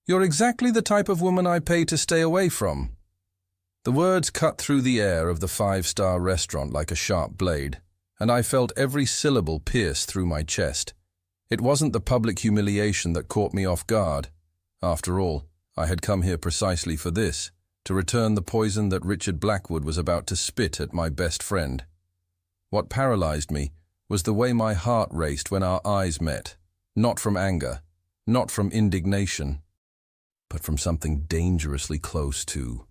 You're exactly the type of woman I pay to stay away from. The words cut through the air of the five-star restaurant like a sharp blade, and I felt every syllable pierce through my chest. It wasn't the public humiliation that caught me off guard. After all, I had come here precisely for this, to return the poison that Richard Blackwood was about to spit at my best friend. What paralyzed me was the way my heart raced when our eyes met, not from anger, not from indignation, but from something dangerously close to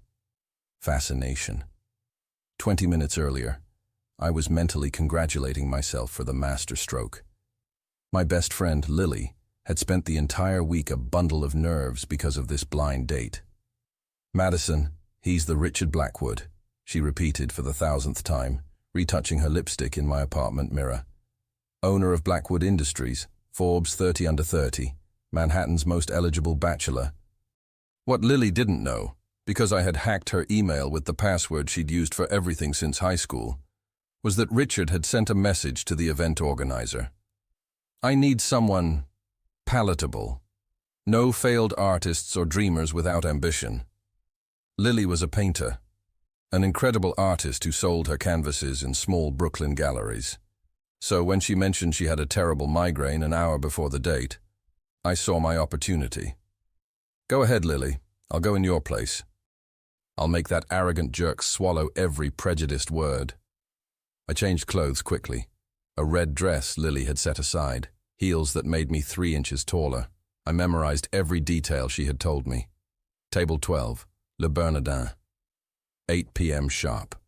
fascination. 20 minutes earlier, I was mentally congratulating myself for the masterstroke. My best friend, Lily, had spent the entire week a bundle of nerves because of this blind date. "Madison, he's the Richard Blackwood," she repeated for the 1,000th time, retouching her lipstick in my apartment mirror. "Owner of Blackwood Industries, Forbes 30 under 30, Manhattan's most eligible bachelor." What Lily didn't know, because I had hacked her email with the password she'd used for everything since high school, was that Richard had sent a message to the event organizer. "I need someone palatable. No failed artists or dreamers without ambition." Lily was a painter, an incredible artist who sold her canvases in small Brooklyn galleries. So when she mentioned she had a terrible migraine an hour before the date, I saw my opportunity. "Go ahead, Lily. I'll go in your place. I'll make that arrogant jerk swallow every prejudiced word." I changed clothes quickly. A red dress Lily had set aside, heels that made me 3 inches taller. I memorized every detail she had told me. Table 12, Le Bernardin. 8 p.m. sharp.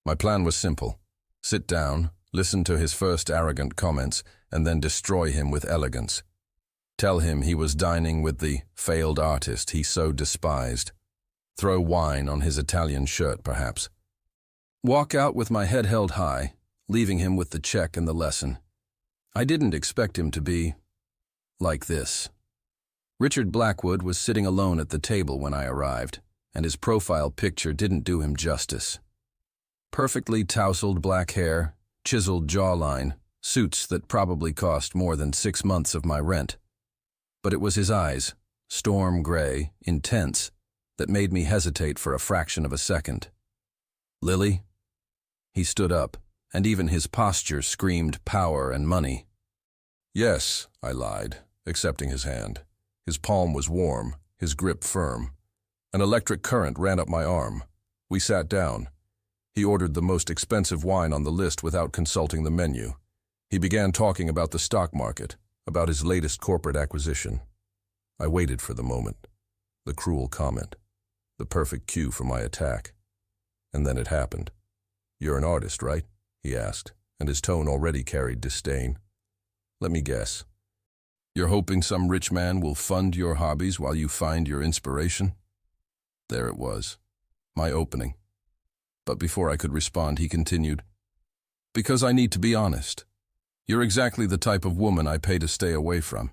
My plan was simple. Sit down, listen to his first arrogant comments, and then destroy him with elegance. Tell him he was dining with the failed artist he so despised. Throw wine on his Italian shirt, perhaps. Walk out with my head held high, leaving him with the check and the lesson. I didn't expect him to be like this. Richard Blackwood was sitting alone at the table when I arrived, and his profile picture didn't do him justice. Perfectly tousled black hair, chiseled jawline, suits that probably cost more than 6 months of my rent. But it was his eyes, storm gray, intense, that made me hesitate for a fraction of a second. "Lily?" He stood up, and even his posture screamed power and money. "Yes," I lied, accepting his hand. His palm was warm, his grip firm. An electric current ran up my arm. We sat down. He ordered the most expensive wine on the list without consulting the menu. He began talking about the stock market, about his latest corporate acquisition. I waited for the moment, the cruel comment, the perfect cue for my attack. And then it happened. "You're an artist, right?" he asked, and his tone already carried disdain. "Let me guess. You're hoping some rich man will fund your hobbies while you find your inspiration?" There it was, my opening. But before I could respond, he continued, "Because I need to be honest. You're exactly the type of woman I pay to stay away from.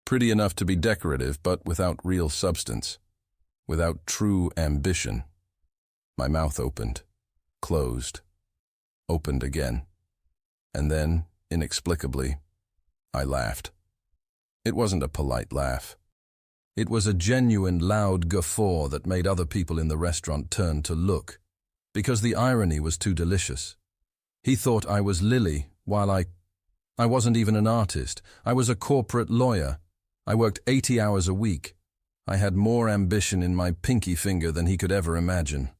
Pretty enough to be decorative, but without real substance, without true ambition." My mouth opened, closed, opened again, and then, inexplicably, I laughed. It wasn't a polite laugh. It was a genuine, loud guffaw that made other people in the restaurant turn to look, because the irony was too delicious. He thought I was Lily, while I wasn't even an artist. I was a corporate lawyer. I worked 80 hours a week. I had more ambition in my pinky finger than he could ever imagine.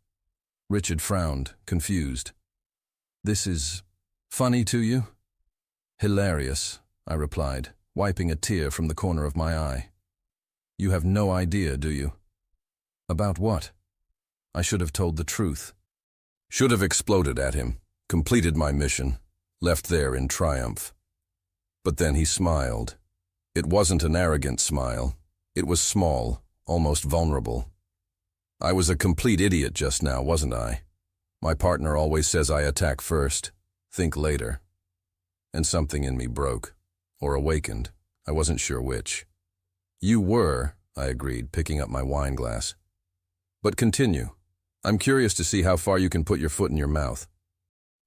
Richard frowned, confused. "This is funny to you?" "Hilarious," I replied, wiping a tear from the corner of my eye. "You have no idea, do you?" "About what?" I should have told the truth. Should have exploded at him, completed my mission, left there in triumph. But then he smiled. It wasn't an arrogant smile. It was small, almost vulnerable. I was a complete idiot just now, wasn't I? My partner always says I attack first, think later. And something in me broke, or awakened. I wasn't sure which. "You were," I agreed, picking up my wine glass. "But continue. I'm curious to see how far you can put your foot in your mouth."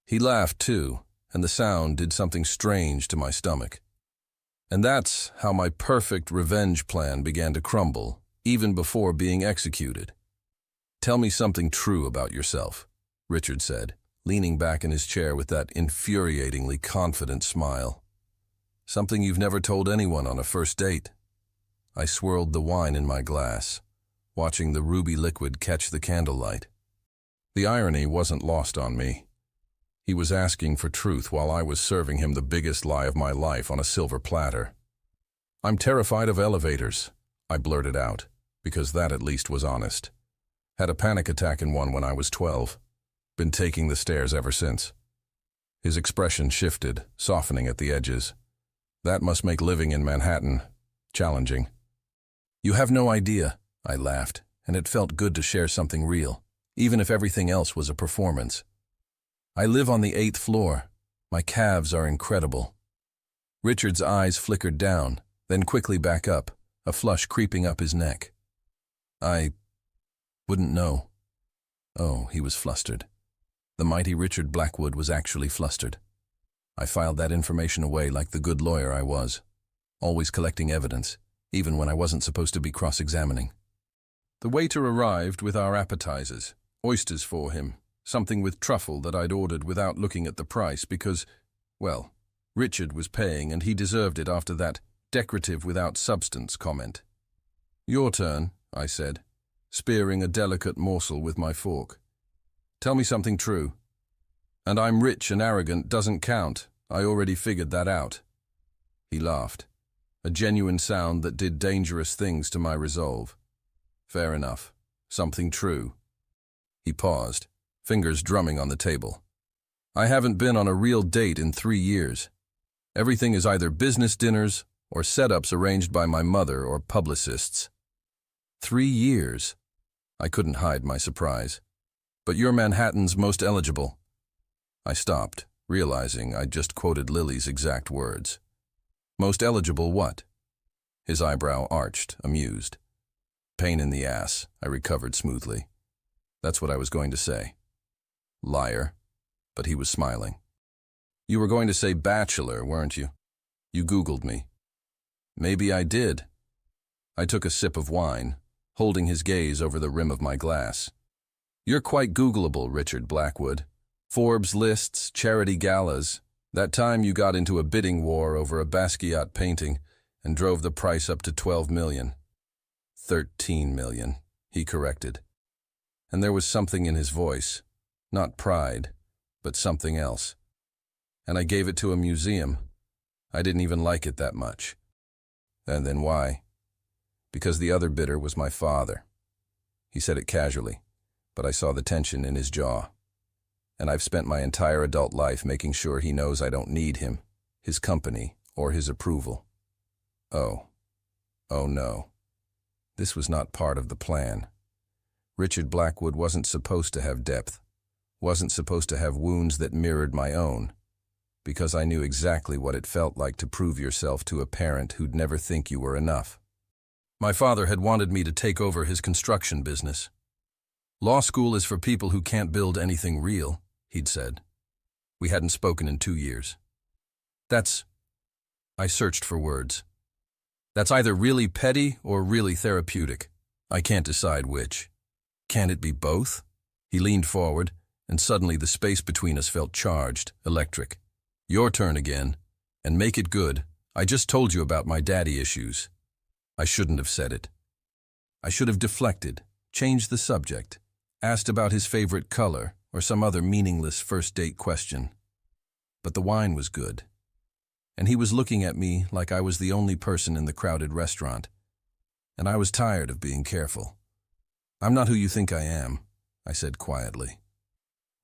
He laughed too, and the sound did something strange to my stomach. And that's how my perfect revenge plan began to crumble, even before being executed. "Tell me something true about yourself," Richard said, leaning back in his chair with that infuriatingly confident smile. "Something you've never told anyone on a first date." I swirled the wine in my glass, watching the ruby liquid catch the candlelight. The irony wasn't lost on me. He was asking for truth while I was serving him the biggest lie of my life on a silver platter. "I'm terrified of elevators," I blurted out, because that at least was honest. Had a panic attack in one when I was 12. Been taking the stairs ever since. His expression shifted, softening at the edges. "That must make living in Manhattan challenging." "You have no idea," I laughed, and it felt good to share something real, even if everything else was a performance. "I live on the 8th floor. My calves are incredible." Richard's eyes flickered down, then quickly back up, a flush creeping up his neck. "I wouldn't know." Oh, he was flustered. The mighty Richard Blackwood was actually flustered. I filed that information away like the good lawyer I was, always collecting evidence, even when I wasn't supposed to be cross-examining. The waiter arrived with our appetizers, oysters for him, something with truffle that I'd ordered without looking at the price because, well, Richard was paying and he deserved it after that decorative without substance comment. "Your turn," I said, spearing a delicate morsel with my fork. "Tell me something true." "And I'm rich and arrogant doesn't count. I already figured that out." He laughed, a genuine sound that did dangerous things to my resolve. "Fair enough. Something true." He paused, fingers drumming on the table. "I haven't been on a real date in 3 years. Everything is either business dinners or setups arranged by my mother or publicists." 3 years? I couldn't hide my surprise. "But you're Manhattan's most eligible." I stopped, realizing I'd just quoted Lily's exact words. "Most eligible what?" His eyebrow arched, amused. "Pain in the ass," I recovered smoothly. That's what I was going to say. Liar. But he was smiling. "You were going to say bachelor, weren't you? You Googled me." "Maybe I did." I took a sip of wine, holding his gaze over the rim of my glass. "You're quite Googleable, Richard Blackwood. Forbes lists, charity galas. That time you got into a bidding war over a Basquiat painting and drove the price up to 12 million. 13 million, he corrected. And there was something in his voice, not pride, but something else. And I gave it to a museum. I didn't even like it that much. And then why? Because the other bidder was my father." He said it casually, but I saw the tension in his jaw. "And I've spent my entire adult life making sure he knows I don't need him, his company, or his approval." Oh no. This was not part of the plan. Richard Blackwood wasn't supposed to have depth, wasn't supposed to have wounds that mirrored my own, because I knew exactly what it felt like to prove yourself to a parent who'd never think you were enough. My father had wanted me to take over his construction business. "Law school is for people who can't build anything real," he'd said. We hadn't spoken in 2 years. I searched for words. "That's either really petty or really therapeutic. I can't decide which." "Can't it be both?" He leaned forward, and suddenly the space between us felt charged, electric. "Your turn again, and make it good. I just told you about my daddy issues." I shouldn't have said it. I should have deflected, changed the subject, asked about his favorite color, or some other meaningless first date question. But the wine was good, and he was looking at me like I was the only person in the crowded restaurant, and I was tired of being careful. "I'm not who you think I am," I said quietly.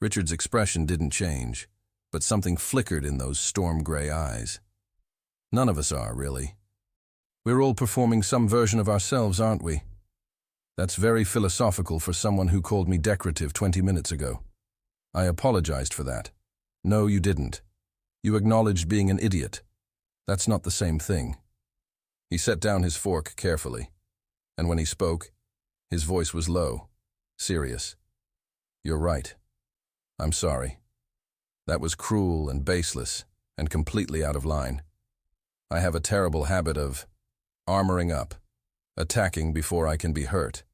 Richard's expression didn't change, but something flickered in those storm-gray eyes. None of us are, really. We're all performing some version of ourselves, aren't we? That's very philosophical for someone who called me decorative 20 minutes ago. I apologized for that. No, you didn't. You acknowledged being an idiot. That's not the same thing. He set down his fork carefully, and when he spoke, his voice was low, serious. "You're right. I'm sorry. That was cruel and baseless and completely out of line. I have a terrible habit of armoring up, attacking before I can be hurt.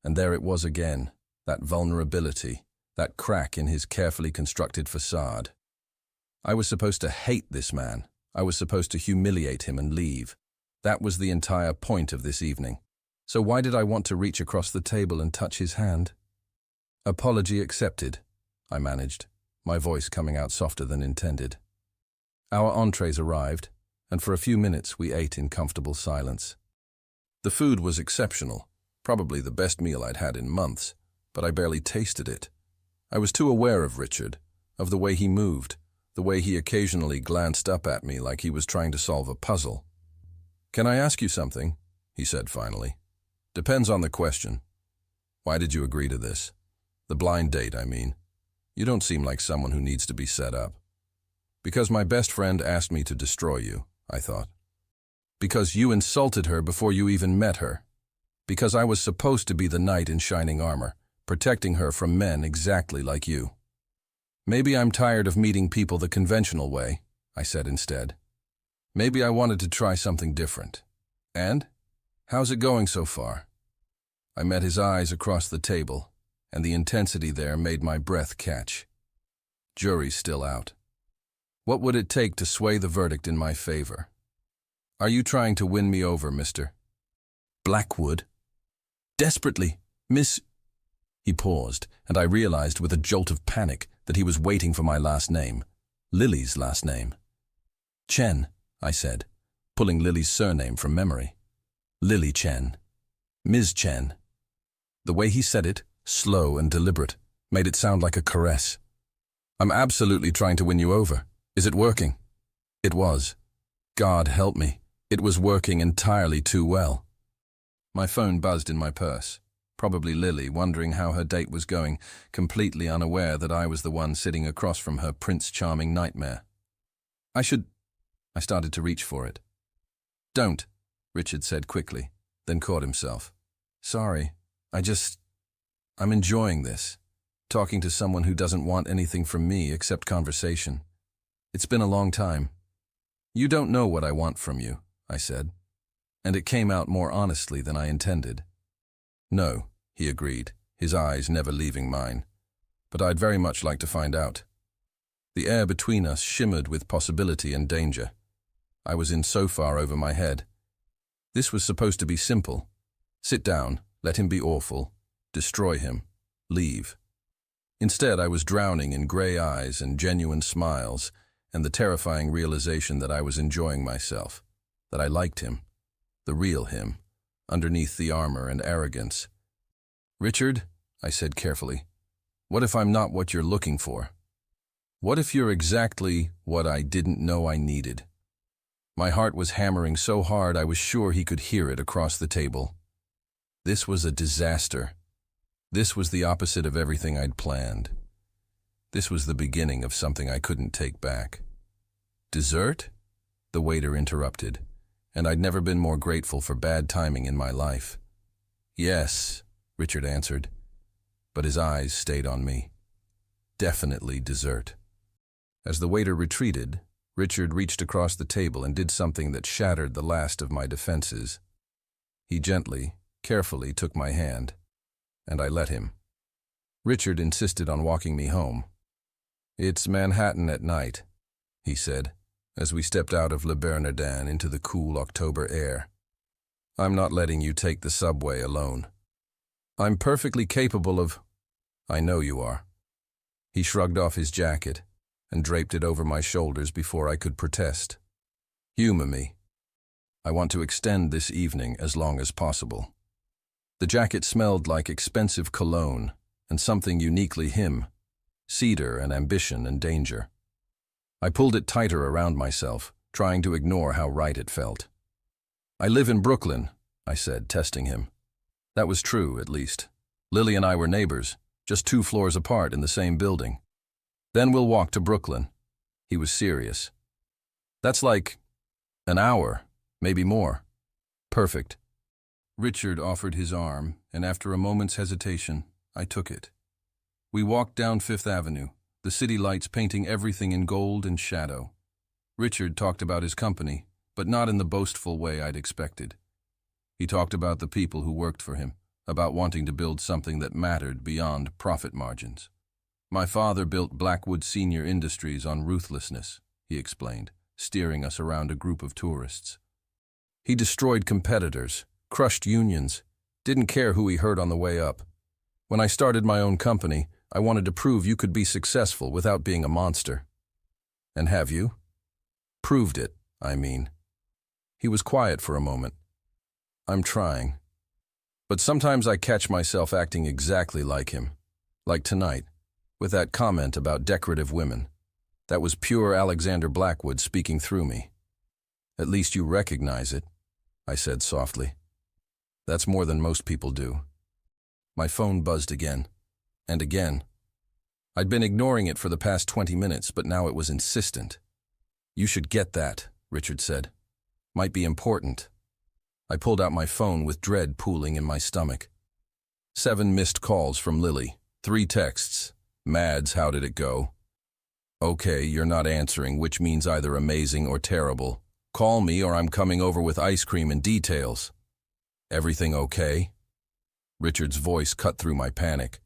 And there it was again, that vulnerability, that crack in his carefully constructed facade. I was supposed to hate this man. I was supposed to humiliate him and leave. That was the entire point of this evening. So why did I want to reach across the table and touch his hand? Apology accepted, I managed, my voice coming out softer than intended. Our entrees arrived, and for a few minutes we ate in comfortable silence. The food was exceptional, probably the best meal I'd had in months, but I barely tasted it. I was too aware of Richard, of the way he moved, the way he occasionally glanced up at me like he was trying to solve a puzzle. "Can I ask you something?" he said finally. "Depends on the question. Why did you agree to this? The blind date, I mean. You don't seem like someone who needs to be set up." "Because my best friend asked me to destroy you," I thought. "Because you insulted her before you even met her. Because I was supposed to be the knight in shining armor, protecting her from men exactly like you." "Maybe I'm tired of meeting people the conventional way," I said instead. "Maybe I wanted to try something different. And? How's it going so far?" I met his eyes across the table, and the intensity there made my breath catch. Jury's still out. What would it take to sway the verdict in my favor? "Are you trying to win me over, Mr. Blackwood?" "Desperately, Miss—" He paused, and I realized with a jolt of panic that he was waiting for my last name, Lily's last name. "Chen," I said, pulling Lily's surname from memory. "Lily Chen. Ms. Chen." The way he said it, slow and deliberate, made it sound like a caress. "I'm absolutely trying to win you over. Is it working?" It was. God help me. It was working entirely too well. My phone buzzed in my purse. Probably Lily, wondering how her date was going, completely unaware that I was the one sitting across from her Prince Charming nightmare. I started to reach for it. "Don't," Richard said quickly, then caught himself. "Sorry, I'm enjoying this, talking to someone who doesn't want anything from me except conversation. It's been a long time." "You don't know what I want from you," I said, and it came out more honestly than I intended. "No," he agreed, his eyes never leaving mine, "but I'd very much like to find out." The air between us shimmered with possibility and danger. I was in so far over my head. This was supposed to be simple. Sit down, let him be awful, destroy him, leave. Instead, I was drowning in gray eyes and genuine smiles, and the terrifying realization that I was enjoying myself, that I liked him, the real him, underneath the armor and arrogance. "Richard," I said carefully, "what if I'm not what you're looking for? What if you're exactly what I didn't know I needed?" My heart was hammering so hard I was sure he could hear it across the table. This was a disaster. This was the opposite of everything I'd planned. This was the beginning of something I couldn't take back. "Dessert?" the waiter interrupted, and I'd never been more grateful for bad timing in my life. "Yes," Richard answered, but his eyes stayed on me. "Definitely dessert." As the waiter retreated, Richard reached across the table and did something that shattered the last of my defenses. He gently, carefully took my hand, and I let him. Richard insisted on walking me home. "It's Manhattan at night," he said, as we stepped out of Le Bernardin into the cool October air. "I'm not letting you take the subway alone." "I'm perfectly capable of—" "I know you are." He shrugged off his jacket and draped it over my shoulders before I could protest. "Humor me. I want to extend this evening as long as possible." The jacket smelled like expensive cologne and something uniquely him, cedar and ambition and danger. I pulled it tighter around myself, trying to ignore how right it felt. "I live in Brooklyn," I said, testing him. That was true, at least. Lily and I were neighbors, just 2 floors apart in the same building. "Then we'll walk to Brooklyn." He was serious. "That's like an hour, maybe more." "Perfect." Richard offered his arm, and after a moment's hesitation, I took it. We walked down Fifth Avenue, the city lights painting everything in gold and shadow. Richard talked about his company, but not in the boastful way I'd expected. He talked about the people who worked for him, about wanting to build something that mattered beyond profit margins. My father built Blackwood Senior Industries on ruthlessness, he explained, steering us around a group of tourists. He destroyed competitors, crushed unions, didn't care who he hurt on the way up. When I started my own company, I wanted to prove you could be successful without being a monster. And have you? Proved it, I mean. He was quiet for a moment. I'm trying. But sometimes I catch myself acting exactly like him. Like tonight, with that comment about decorative women. That was pure Alexander Blackwood speaking through me. At least you recognize it, I said softly. That's more than most people do. My phone buzzed again, and again. I'd been ignoring it for the past 20 minutes, but now it was insistent. You should get that, Richard said. Might be important. I pulled out my phone with dread pooling in my stomach. 7 missed calls from Lily, 3 texts. Mads, how did it go? Okay, you're not answering, which means either amazing or terrible. Call me or I'm coming over with ice cream and details. Everything okay? Richard's voice cut through my panic.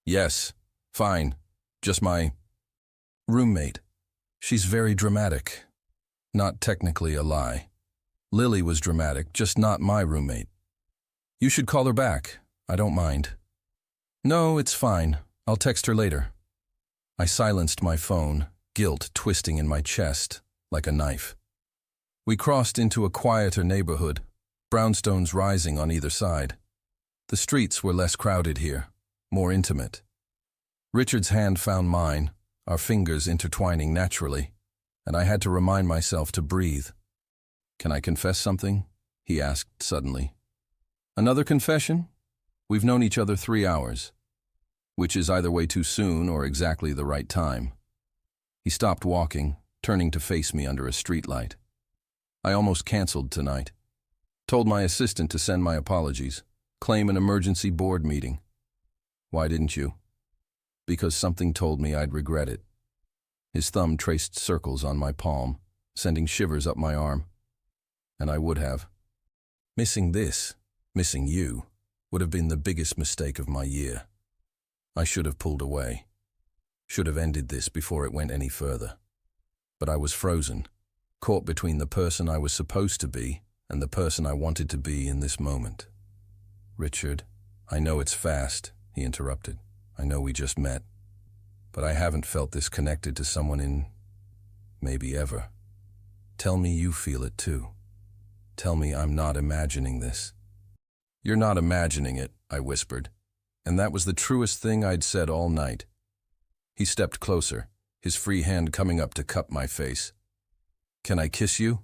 Yes, fine. Just my roommate. She's very dramatic. Not technically a lie. Lily was dramatic, just not my roommate. You should call her back. I don't mind. No, it's fine. I'll text her later. I silenced my phone, guilt twisting in my chest like a knife. We crossed into a quieter neighborhood, brownstones rising on either side. The streets were less crowded here, more intimate. Richard's hand found mine, our fingers intertwining naturally, and I had to remind myself to breathe. Can I confess something? He asked suddenly. Another confession? We've known each other 3 hours, which is either way too soon or exactly the right time. He stopped walking, turning to face me under a streetlight. I almost canceled tonight. Told my assistant to send my apologies, claim an emergency board meeting. Why didn't you? Because something told me I'd regret it. His thumb traced circles on my palm, sending shivers up my arm. And I would have. Missing this, missing you, would have been the biggest mistake of my year. I should have pulled away. Should have ended this before it went any further. But I was frozen, caught between the person I was supposed to be and the person I wanted to be in this moment. Richard, I know it's fast, he interrupted. I know we just met. But I haven't felt this connected to someone in maybe ever. Tell me you feel it too. Tell me I'm not imagining this. You're not imagining it, I whispered. And that was the truest thing I'd said all night. He stepped closer, his free hand coming up to cup my face. Can I kiss you?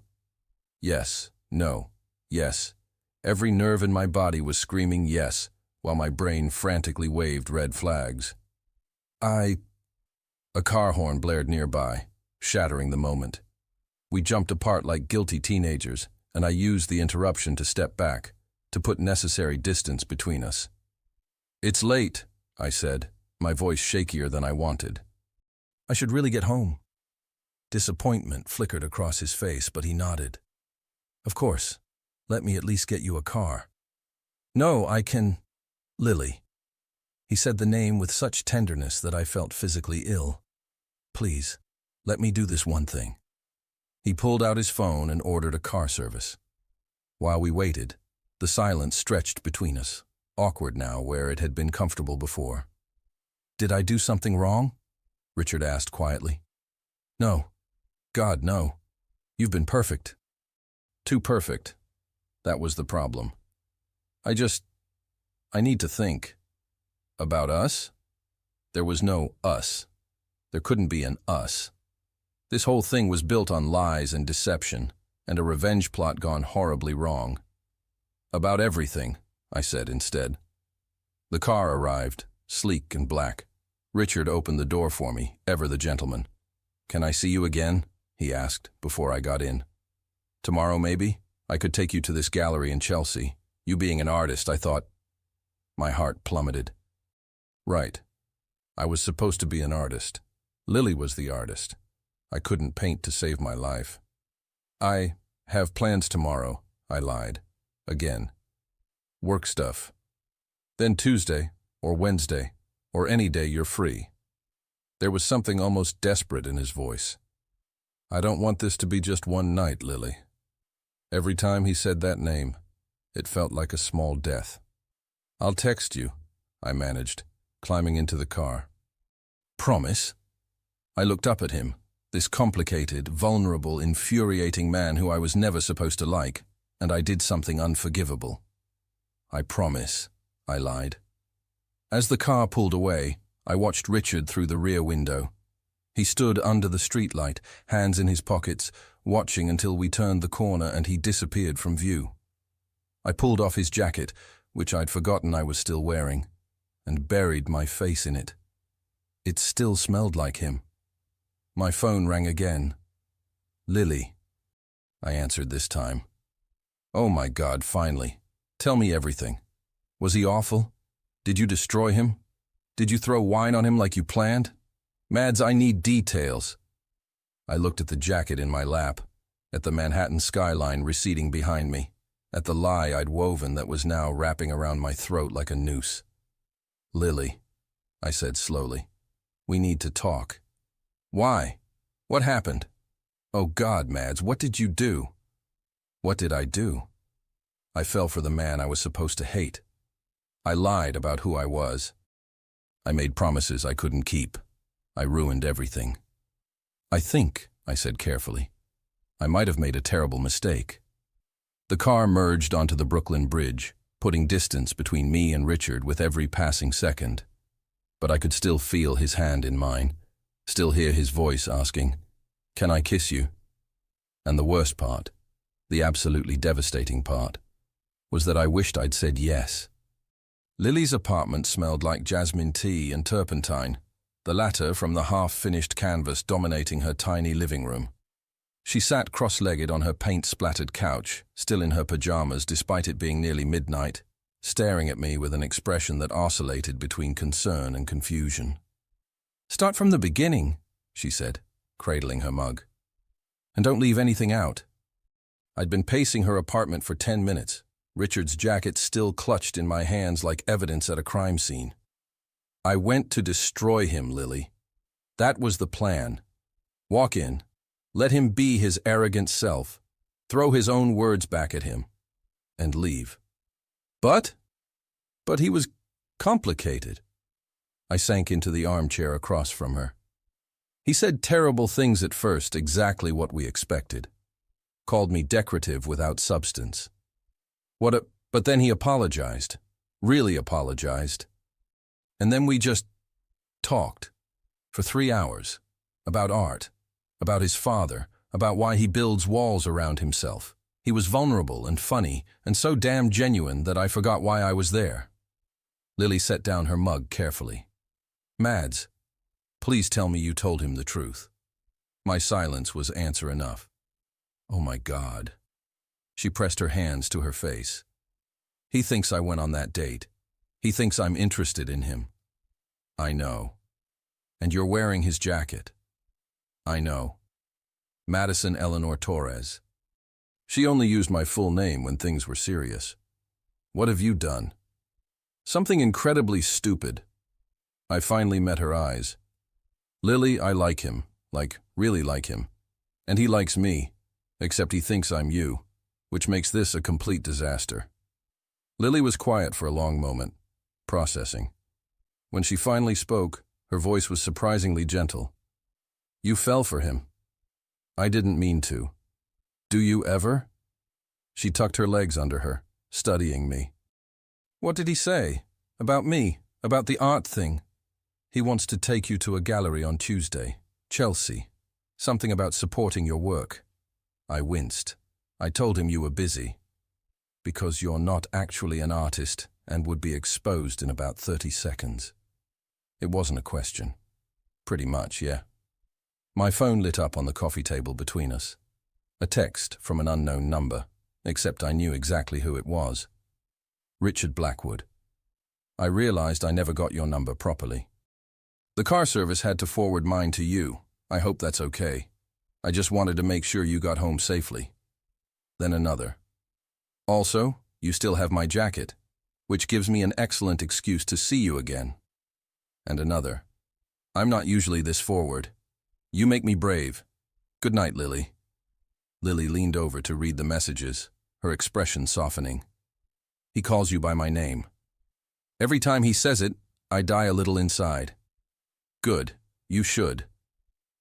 Yes, no, yes. Every nerve in my body was screaming yes, while my brain frantically waved red flags. A car horn blared nearby, shattering the moment. We jumped apart like guilty teenagers, and I used the interruption to step back, to put necessary distance between us. It's late, I said, my voice shakier than I wanted. I should really get home. Disappointment flickered across his face, but he nodded. Of course. Let me at least get you a car. No, I can... Lily. He said the name with such tenderness that I felt physically ill. Please, let me do this one thing. He pulled out his phone and ordered a car service. While we waited, the silence stretched between us, awkward now where it had been comfortable before. Did I do something wrong? Richard asked quietly. No. God, no. You've been perfect. Too perfect. That was the problem. I need to think. About us? There was no us. There couldn't be an us. This whole thing was built on lies and deception, and a revenge plot gone horribly wrong. About everything, I said instead. The car arrived, sleek and black. Richard opened the door for me, ever the gentleman. Can I see you again? He asked, before I got in. Tomorrow, maybe? I could take you to this gallery in Chelsea. You being an artist, I thought... My heart plummeted. Right. I was supposed to be an artist. Lily was the artist. I couldn't paint to save my life. Have plans tomorrow, I lied. Again. Work stuff. Then Tuesday, or Wednesday, or any day you're free. There was something almost desperate in his voice. I don't want this to be just one night, Lily. Every time he said that name, it felt like a small death. I'll text you, I managed, climbing into the car. Promise? I looked up at him, this complicated, vulnerable, infuriating man who I was never supposed to like, and I did something unforgivable. I promise, I lied. As the car pulled away, I watched Richard through the rear window. He stood under the streetlight, hands in his pockets, watching until we turned the corner and he disappeared from view. I pulled off his jacket, which I'd forgotten I was still wearing, and buried my face in it. It still smelled like him. My phone rang again. Lily, I answered this time. Oh my God, finally. Tell me everything. Was he awful? Did you destroy him? Did you throw wine on him like you planned? Mads, I need details. I looked at the jacket in my lap, at the Manhattan skyline receding behind me, at the lie I'd woven that was now wrapping around my throat like a noose. Lily, I said slowly, we need to talk. Why? What happened? Oh God, Mads, what did you do? What did I do? I fell for the man I was supposed to hate. I lied about who I was. I made promises I couldn't keep. I ruined everything. I think, I said carefully, I might have made a terrible mistake. The car merged onto the Brooklyn Bridge, putting distance between me and Richard with every passing second. But I could still feel his hand in mine, still hear his voice asking, "Can I kiss you?" And the worst part, the absolutely devastating part, was that I wished I'd said yes. Lily's apartment smelled like jasmine tea and turpentine, the latter from the half-finished canvas dominating her tiny living room. She sat cross-legged on her paint-splattered couch, still in her pajamas despite it being nearly midnight, staring at me with an expression that oscillated between concern and confusion. "Start from the beginning," she said, cradling her mug. "And don't leave anything out." I'd been pacing her apartment for 10 minutes, Richard's jacket still clutched in my hands like evidence at a crime scene. I went to destroy him, Lily. That was the plan. Walk in, let him be his arrogant self, throw his own words back at him, and leave. But he was complicated. I sank into the armchair across from her. He said terrible things at first, exactly what we expected. Called me decorative without substance. But then he apologized, really apologized. And then we just talked for 3 hours about art, about his father, about why he builds walls around himself. He was vulnerable and funny and so damn genuine that I forgot why I was there. Lily set down her mug carefully. "Mads, please tell me you told him the truth." My silence was answer enough. Oh my God. She pressed her hands to her face. He thinks I went on that date. He thinks I'm interested in him. I know. And you're wearing his jacket. I know. Madison Eleanor Torres. She only used my full name when things were serious. What have you done? Something incredibly stupid. I finally met her eyes. Lily, I like him, really like him. And he likes me, except he thinks I'm you, which makes this a complete disaster. Lily was quiet for a long moment, processing. When she finally spoke, her voice was surprisingly gentle. "You fell for him." "I didn't mean to." "Do you ever?" She tucked her legs under her, studying me. "What did he say? About me? About the art thing?" "He wants to take you to a gallery on Tuesday. Chelsea. Something about supporting your work." I winced. I told him you were busy. "Because you're not actually an artist and would be exposed in about 30 seconds. It wasn't a question. Pretty much, yeah. My phone lit up on the coffee table between us. A text from an unknown number, except I knew exactly who it was. Richard Blackwood. I realized I never got your number properly. "The car service had to forward mine to you. I hope that's okay. I just wanted to make sure you got home safely." Then another. Also, you still have my jacket, which gives me an excellent excuse to see you again. And another. I'm not usually this forward. You make me brave. Good night, Lily. Lily leaned over to read the messages, her expression softening. He calls you by my name. Every time he says it, I die a little inside. Good, you should.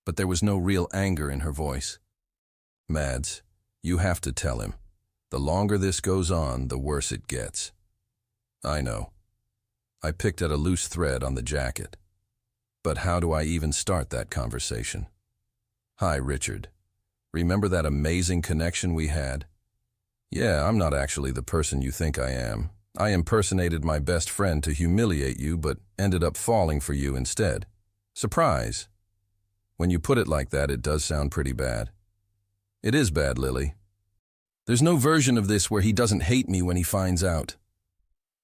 But there was no real anger in her voice. Mads, you have to tell him. The longer this goes on, the worse it gets. I know. I picked at a loose thread on the jacket. But how do I even start that conversation? Hi, Richard. Remember that amazing connection we had? Yeah, I'm not actually the person you think I am. I impersonated my best friend to humiliate you, but ended up falling for you instead. Surprise. When you put it like that, it does sound pretty bad. It is bad, Lily. There's no version of this where he doesn't hate me when he finds out.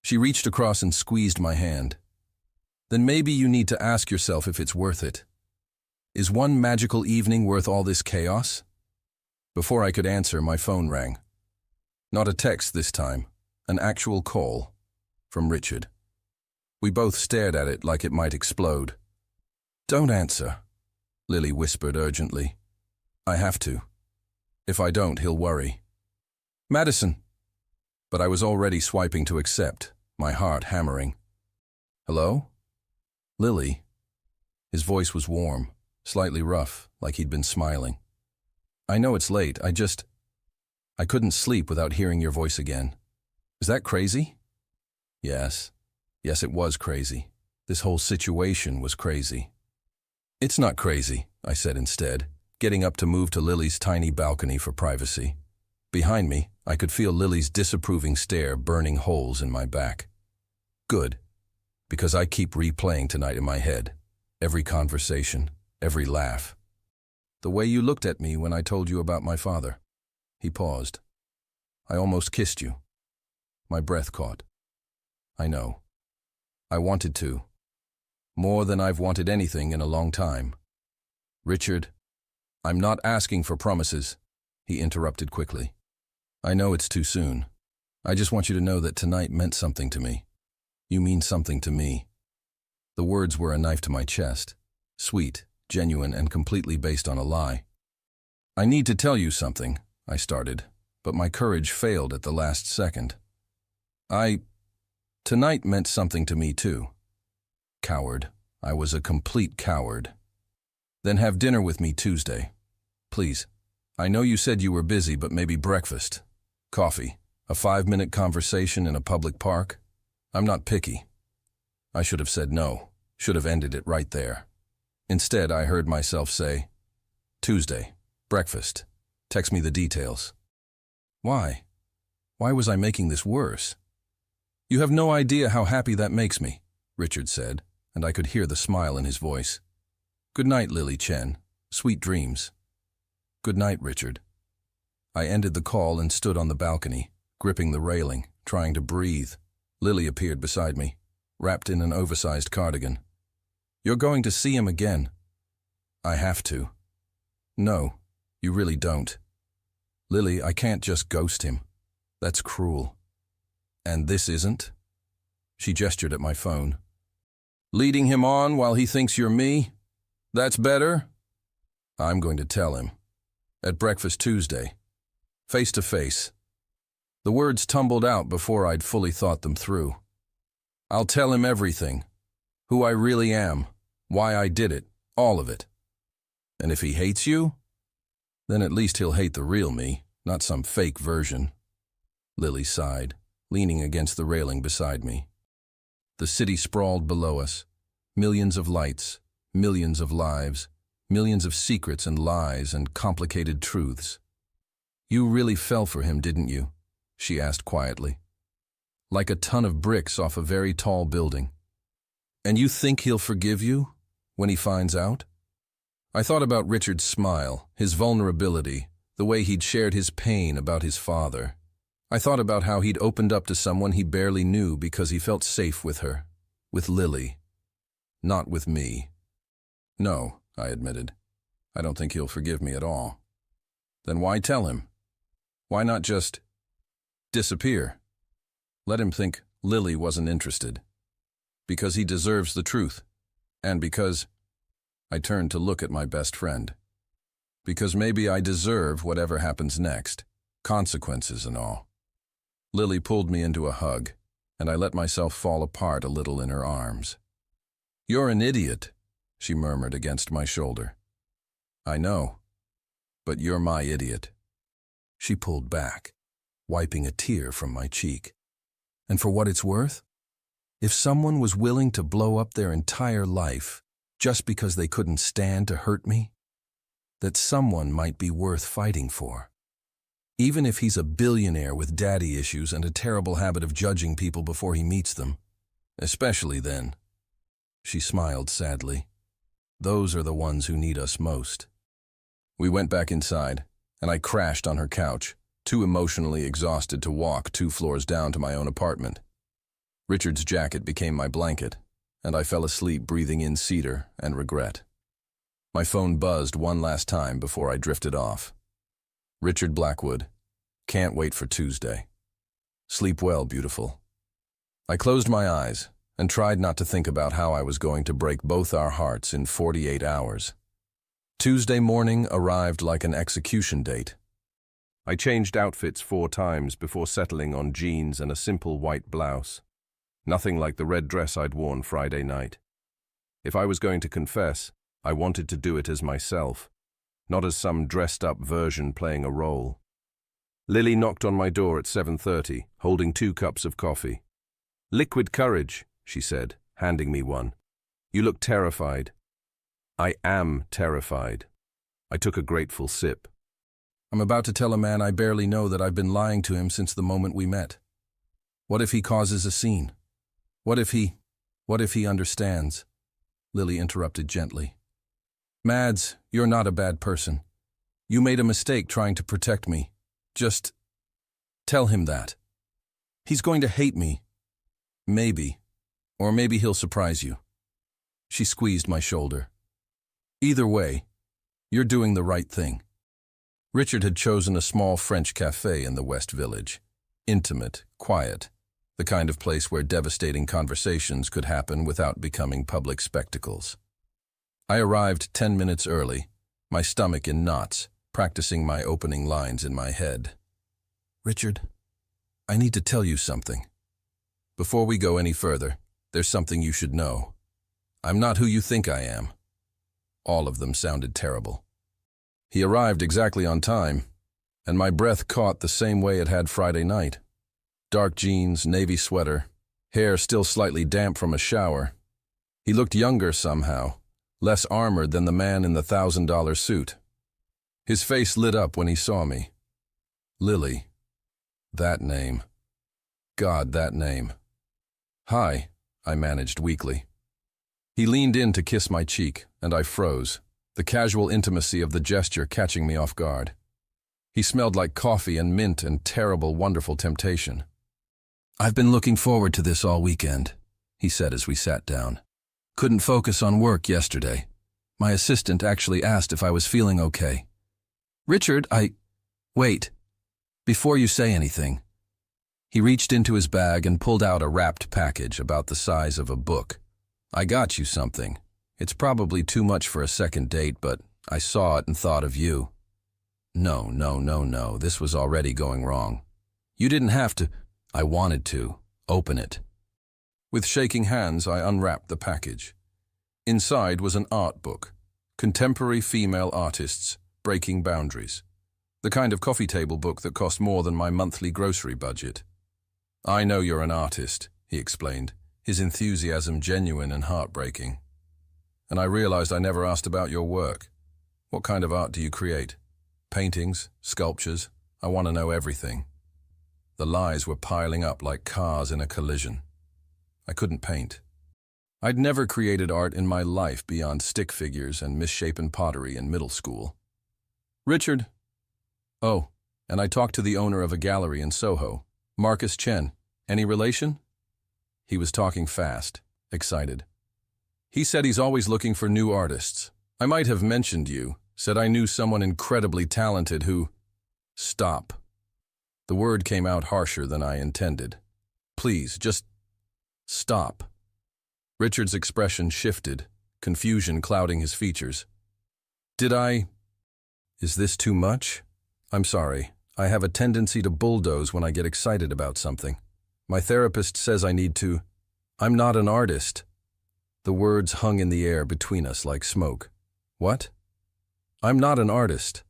She reached across and squeezed my hand. Then maybe you need to ask yourself if it's worth it. Is one magical evening worth all this chaos? Before I could answer, my phone rang. Not a text this time, an actual call. From Richard. We both stared at it like it might explode. Don't answer, Lily whispered urgently. I have to. If I don't, he'll worry. Madison. But I was already swiping to accept, my heart hammering. Hello? Lily. His voice was warm, slightly rough, like he'd been smiling. I know it's late, I couldn't sleep without hearing your voice again. Is that crazy? Yes. Yes, it was crazy. This whole situation was crazy. It's not crazy, I said instead, getting up to move to Lily's tiny balcony for privacy. Behind me, I could feel Lily's disapproving stare burning holes in my back. Good, because I keep replaying tonight in my head. Every conversation, every laugh. The way you looked at me when I told you about my father. He paused. I almost kissed you. My breath caught. I know. I wanted to. More than I've wanted anything in a long time. Richard, I'm not asking for promises, he interrupted quickly. I know it's too soon. I just want you to know that tonight meant something to me. You mean something to me. The words were a knife to my chest, sweet, genuine, and completely based on a lie. I need to tell you something, I started, but my courage failed at the last second. Tonight meant something to me too. Coward. I was a complete coward. Then have dinner with me Tuesday. Please. I know you said you were busy, but maybe breakfast. Coffee. A 5-minute conversation in a public park. I'm not picky. I should have said no. Should have ended it right there. Instead, I heard myself say, Tuesday. Breakfast. Text me the details. Why? Why was I making this worse? You have no idea how happy that makes me, Richard said, and I could hear the smile in his voice. Good night, Lily Chen. Sweet dreams. Good night, Richard. I ended the call and stood on the balcony, gripping the railing, trying to breathe. Lily appeared beside me, wrapped in an oversized cardigan. You're going to see him again. I have to. No, you really don't. Lily, I can't just ghost him. That's cruel. And this isn't? She gestured at my phone. Leading him on while he thinks you're me? That's better? I'm going to tell him. At breakfast Tuesday. Face to face. The words tumbled out before I'd fully thought them through. I'll tell him everything. Who I really am. Why I did it. All of it. And if he hates you? Then at least he'll hate the real me, not some fake version. Lily sighed, leaning against the railing beside me. The city sprawled below us. Millions of lights, millions of lives, millions of secrets and lies and complicated truths. You really fell for him, didn't you? She asked quietly. Like a ton of bricks off a very tall building. And you think he'll forgive you when he finds out? I thought about Richard's smile, his vulnerability, the way he'd shared his pain about his father. I thought about how he'd opened up to someone he barely knew because he felt safe with her, with Lily, not with me. No, I admitted. I don't think he'll forgive me at all. Then why tell him? Why not just disappear? Let him think Lily wasn't interested. Because he deserves the truth. And because I turned to look at my best friend. Because maybe I deserve whatever happens next, consequences and all. Lily pulled me into a hug, and I let myself fall apart a little in her arms. "You're an idiot," she murmured against my shoulder. "I know, but you're my idiot." She pulled back, wiping a tear from my cheek. And for what it's worth, if someone was willing to blow up their entire life just because they couldn't stand to hurt me, that someone might be worth fighting for. Even if he's a billionaire with daddy issues and a terrible habit of judging people before he meets them. Especially then. She smiled sadly. Those are the ones who need us most. We went back inside, and I crashed on her couch, too emotionally exhausted to walk 2 floors down to my own apartment. Richard's jacket became my blanket, and I fell asleep breathing in cedar and regret. My phone buzzed one last time before I drifted off. Richard Blackwood, can't wait for Tuesday. Sleep well, beautiful. I closed my eyes and tried not to think about how I was going to break both our hearts in 48 hours. Tuesday morning arrived like an execution date. I changed outfits 4 times before settling on jeans and a simple white blouse. Nothing like the red dress I'd worn Friday night. If I was going to confess, I wanted to do it as myself, not as some dressed-up version playing a role. Lily knocked on my door at 7:30, holding 2 cups of coffee. "Liquid courage," she said, handing me one. "You look terrified." "I am terrified." I took a grateful sip. "I'm about to tell a man I barely know that I've been lying to him since the moment we met. What if he causes a scene? What if he understands?" Lily interrupted gently. "Mads, you're not a bad person. You made a mistake trying to protect me. Just tell him that. He's going to hate me. Maybe. Or maybe he'll surprise you." She squeezed my shoulder. "Either way, you're doing the right thing." Richard had chosen a small French cafe in the West Village. Intimate, quiet, the kind of place where devastating conversations could happen without becoming public spectacles. I arrived 10 minutes early, my stomach in knots, practicing my opening lines in my head. "Richard, I need to tell you something. Before we go any further, there's something you should know. I'm not who you think I am." All of them sounded terrible. He arrived exactly on time, and my breath caught the same way it had Friday night. Dark jeans, navy sweater, hair still slightly damp from a shower. He looked younger somehow, less armored than the man in the $1,000 suit. His face lit up when he saw me. Lily. That name. God, that name. "Hi," I managed weakly. He leaned in to kiss my cheek, and I froze, the casual intimacy of the gesture catching me off guard. He smelled like coffee and mint and terrible, wonderful temptation. "I've been looking forward to this all weekend," he said as we sat down. "Couldn't focus on work yesterday. My assistant actually asked if I was feeling okay. Richard, Wait. Before you say anything." He reached into his bag and pulled out a wrapped package about the size of a book. "I got you something. It's probably too much for a second date, but I saw it and thought of you." No. This was already going wrong. "You didn't have to." "I wanted to. Open it." With shaking hands, I unwrapped the package. Inside was an art book, Contemporary Female Artists, Breaking Boundaries, the kind of coffee table book that cost more than my monthly grocery budget. "I know you're an artist," he explained, his enthusiasm genuine and heartbreaking. "And I realized I never asked about your work. What kind of art do you create? Paintings? Sculptures? I want to know everything." The lies were piling up like cars in a collision. I couldn't paint. I'd never created art in my life beyond stick figures and misshapen pottery in middle school. "Richard." "Oh, and I talked to the owner of a gallery in Soho, Marcus Chen. Any relation?" He was talking fast, excited. "He said he's always looking for new artists. I might have mentioned you, said I knew someone incredibly talented who—" "Stop." The word came out harsher than I intended. Please, just stop. Richard's expression shifted, confusion clouding his features. Is this too much? I'm sorry. I have a tendency to bulldoze when I get excited about something. My therapist says I need to. I'm not an artist. The words hung in the air between us like smoke. What? I'm not an artist.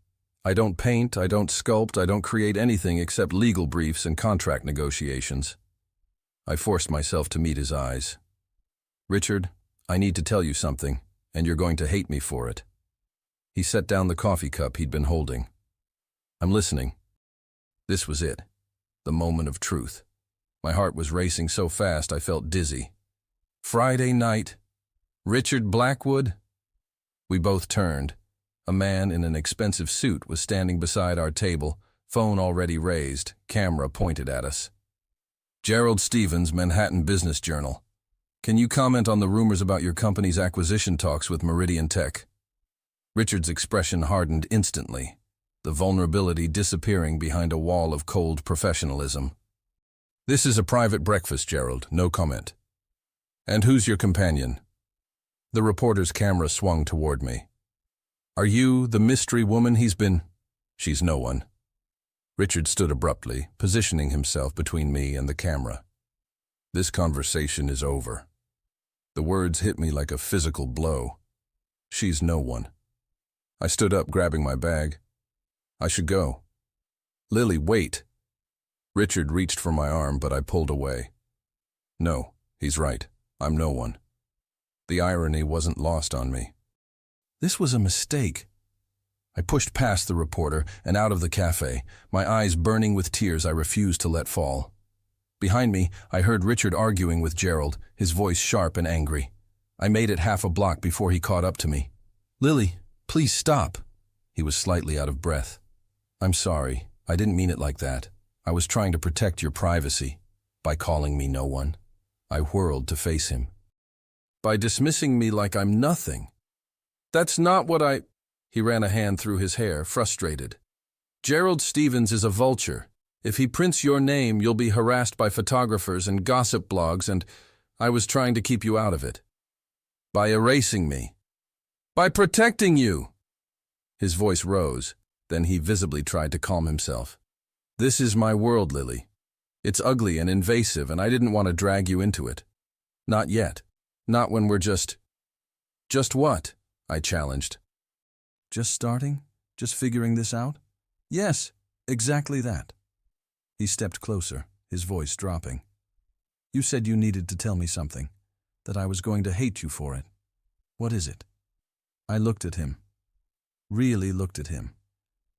I don't paint, I don't sculpt, I don't create anything except legal briefs and contract negotiations. I forced myself to meet his eyes. Richard, I need to tell you something, and you're going to hate me for it. He set down the coffee cup he'd been holding. I'm listening. This was it, the moment of truth. My heart was racing so fast I felt dizzy. Friday night. Richard Blackwood? We both turned. A man in an expensive suit was standing beside our table, phone already raised, camera pointed at us. Gerald Stevens, Manhattan Business Journal. Can you comment on the rumors about your company's acquisition talks with Meridian Tech? Richard's expression hardened instantly, the vulnerability disappearing behind a wall of cold professionalism. This is a private breakfast, Gerald. No comment. And who's your companion? The reporter's camera swung toward me. Are you the mystery woman he's been? She's no one. Richard stood abruptly, positioning himself between me and the camera. This conversation is over. The words hit me like a physical blow. She's no one. I stood up, grabbing my bag. I should go. Lily, wait. Richard reached for my arm, but I pulled away. No, he's right. I'm no one. The irony wasn't lost on me. This was a mistake. I pushed past the reporter and out of the cafe, my eyes burning with tears I refused to let fall. Behind me, I heard Richard arguing with Gerald, his voice sharp and angry. I made it half a block before he caught up to me. Lily, please stop. He was slightly out of breath. I'm sorry. I didn't mean it like that. I was trying to protect your privacy by calling me no one. I whirled to face him. By dismissing me like I'm nothing. That's not what I... He ran a hand through his hair, frustrated. Gerald Stevens is a vulture. If he prints your name, you'll be harassed by photographers and gossip blogs, and I was trying to keep you out of it. By erasing me. By protecting you. His voice rose, then he visibly tried to calm himself. This is my world, Lily. It's ugly and invasive, and I didn't want to drag you into it. Not yet. Not when we're just... Just what? I challenged. Just starting? Just figuring this out? Yes, exactly that. He stepped closer, his voice dropping. You said you needed to tell me something, that I was going to hate you for it. What is it? I looked at him. Really looked at him.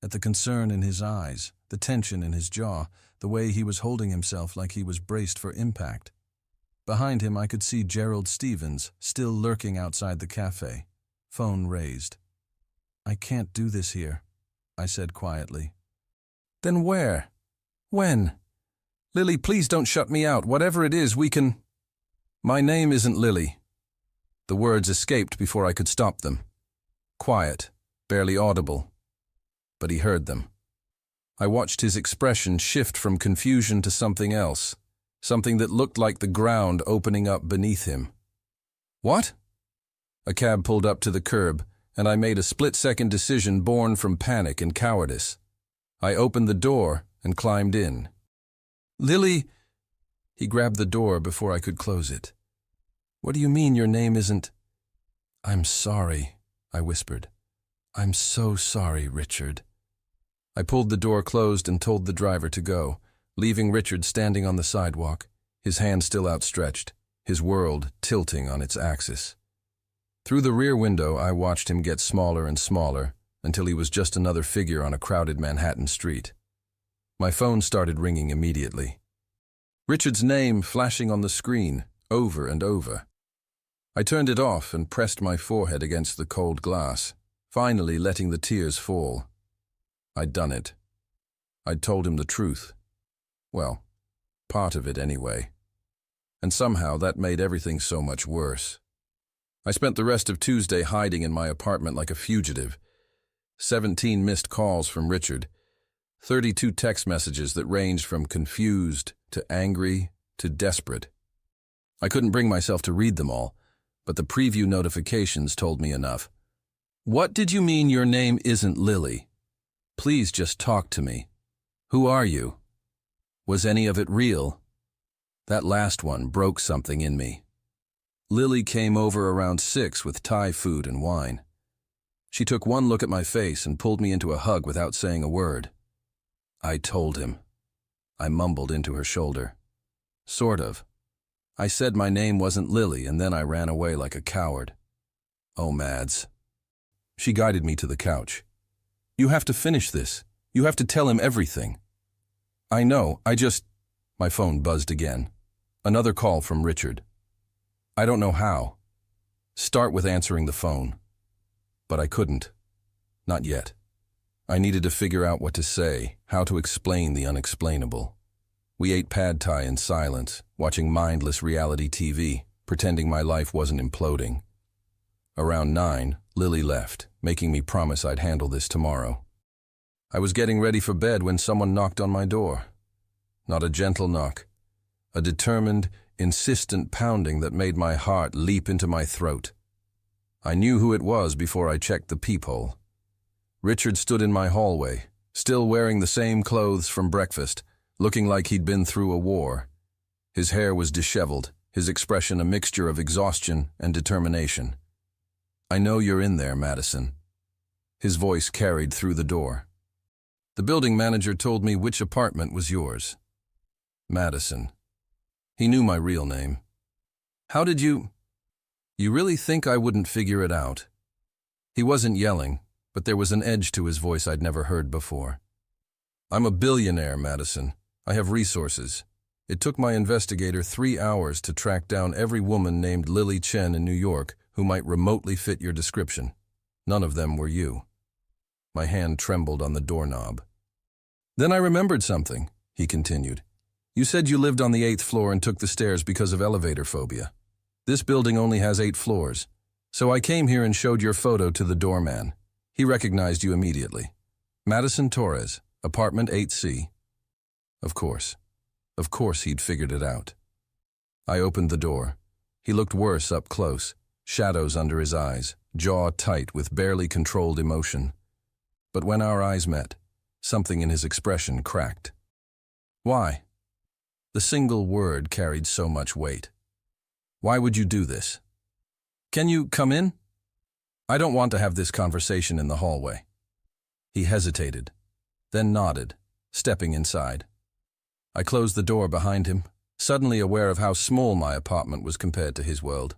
At the concern in his eyes, the tension in his jaw, the way he was holding himself like he was braced for impact. Behind him I could see Gerald Stevens, still lurking outside the cafe. Phone raised. I can't do this here, I said quietly. Then where? When? Lily, please don't shut me out. Whatever it is, we can... My name isn't Lily. The words escaped before I could stop them. Quiet, barely audible. But he heard them. I watched his expression shift from confusion to something else, something that looked like the ground opening up beneath him. What? A cab pulled up to the curb, and I made a split-second decision born from panic and cowardice. I opened the door and climbed in. Lily... He grabbed the door before I could close it. What do you mean your name isn't... I'm sorry, I whispered. I'm so sorry, Richard. I pulled the door closed and told the driver to go, leaving Richard standing on the sidewalk, his hand still outstretched, his world tilting on its axis. Through the rear window, I watched him get smaller and smaller until he was just another figure on a crowded Manhattan street. My phone started ringing immediately. Richard's name flashing on the screen, over and over. I turned it off and pressed my forehead against the cold glass, finally letting the tears fall. I'd done it. I'd told him the truth. Well, part of it anyway. And somehow that made everything so much worse. I spent the rest of Tuesday hiding in my apartment like a fugitive. 17 missed calls from Richard. 32 text messages that ranged from confused to angry to desperate. I couldn't bring myself to read them all, but the preview notifications told me enough. What did you mean your name isn't Lily? Please just talk to me. Who are you? Was any of it real? That last one broke something in me. Lily came over around 6 with Thai food and wine. She took one look at my face and pulled me into a hug without saying a word. I told him. I mumbled into her shoulder. Sort of. I said my name wasn't Lily, and then I ran away like a coward. Oh, Mads. She guided me to the couch. You have to finish this. You have to tell him everything. I know, My phone buzzed again. Another call from Richard. I don't know how. Start with answering the phone. But I couldn't. Not yet. I needed to figure out what to say, how to explain the unexplainable. We ate pad thai in silence, watching mindless reality TV, pretending my life wasn't imploding. Around 9, Lily left, making me promise I'd handle this tomorrow. I was getting ready for bed when someone knocked on my door. Not a gentle knock. A determined, insistent pounding that made my heart leap into my throat. I knew who it was before I checked the peephole. Richard stood in my hallway, still wearing the same clothes from breakfast, looking like he'd been through a war. His hair was disheveled, his expression a mixture of exhaustion and determination. I know you're in there, Madison. His voice carried through the door. The building manager told me which apartment was yours. Madison. He knew my real name. How did you... You really think I wouldn't figure it out? He wasn't yelling, but there was an edge to his voice I'd never heard before. I'm a billionaire, Madison. I have resources. It took my investigator 3 hours to track down every woman named Lily Chen in New York who might remotely fit your description. None of them were you. My hand trembled on the doorknob. Then I remembered something, he continued. You said you lived on the 8th floor and took the stairs because of elevator phobia. This building only has 8 floors, so I came here and showed your photo to the doorman. He recognized you immediately. Madison Torres, apartment 8C. Of course he'd figured it out. I opened the door. He looked worse up close, shadows under his eyes, jaw tight with barely controlled emotion. But when our eyes met, something in his expression cracked. Why? The single word carried so much weight. Why would you do this? Can you come in? I don't want to have this conversation in the hallway. He hesitated, then nodded, stepping inside. I closed the door behind him, suddenly aware of how small my apartment was compared to his world.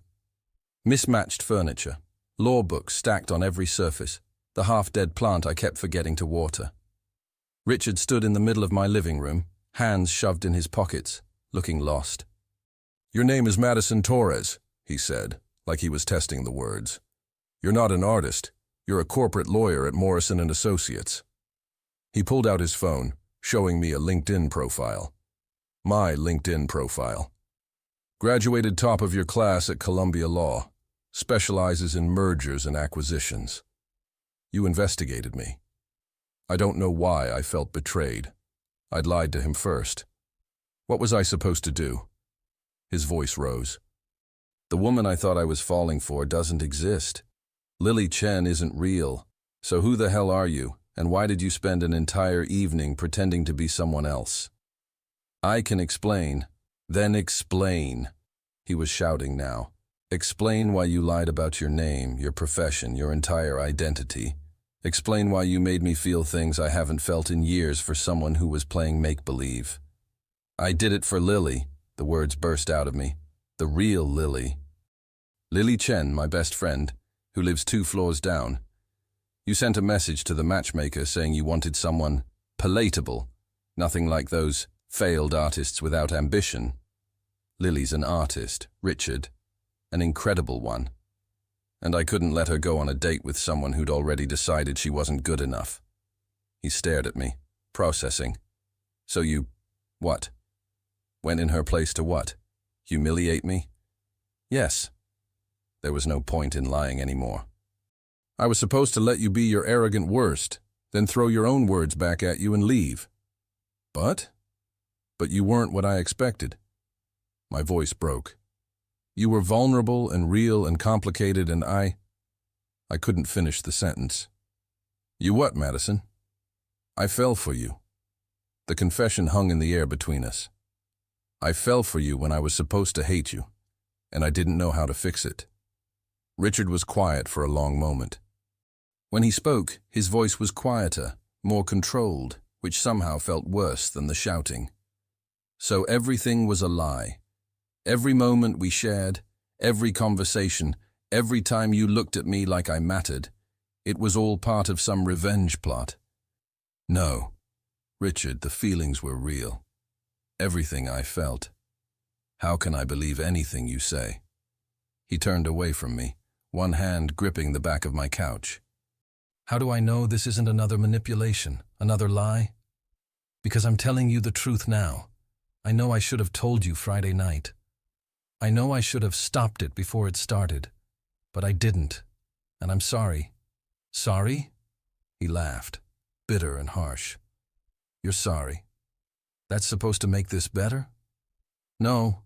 Mismatched furniture, law books stacked on every surface, the half-dead plant I kept forgetting to water. Richard stood in the middle of my living room, hands shoved in his pockets, looking lost. Your name is Madison Torres, he said, like he was testing the words. You're not an artist. You're a corporate lawyer at Morrison & Associates. He pulled out his phone, showing me a LinkedIn profile. My LinkedIn profile. Graduated top of your class at Columbia Law. Specializes in mergers and acquisitions. You investigated me. I don't know why I felt betrayed. I'd lied to him first. What was I supposed to do? His voice rose. The woman I thought I was falling for doesn't exist. Lily Chen isn't real. So who the hell are you, and why did you spend an entire evening pretending to be someone else? I can explain. Then explain. He was shouting now. Explain why you lied about your name, your profession, your entire identity. Explain why you made me feel things I haven't felt in years for someone who was playing make-believe. I did it for Lily, the words burst out of me. The real Lily. Lily Chen, my best friend, who lives 2 floors down. You sent a message to the matchmaker saying you wanted someone palatable, nothing like those failed artists without ambition. Lily's an artist, Richard, an incredible one. And I couldn't let her go on a date with someone who'd already decided she wasn't good enough. He stared at me, processing. So you, what? Went in her place to what? Humiliate me? Yes. There was no point in lying anymore. I was supposed to let you be your arrogant worst, then throw your own words back at you and leave. But you weren't what I expected. My voice broke. You were vulnerable and real and complicated, and I couldn't finish the sentence. You what, Madison? I fell for you. The confession hung in the air between us. I fell for you when I was supposed to hate you, and I didn't know how to fix it. Richard was quiet for a long moment. When he spoke, his voice was quieter, more controlled, which somehow felt worse than the shouting. So everything was a lie. Every moment we shared, every conversation, every time you looked at me like I mattered, it was all part of some revenge plot. No, Richard, the feelings were real. Everything I felt. How can I believe anything you say? He turned away from me, one hand gripping the back of my couch. How do I know this isn't another manipulation, another lie? Because I'm telling you the truth now. I know I should have told you Friday night. I know I should have stopped it before it started, but I didn't, and I'm sorry. Sorry? He laughed, bitter and harsh. You're sorry. That's supposed to make this better? No,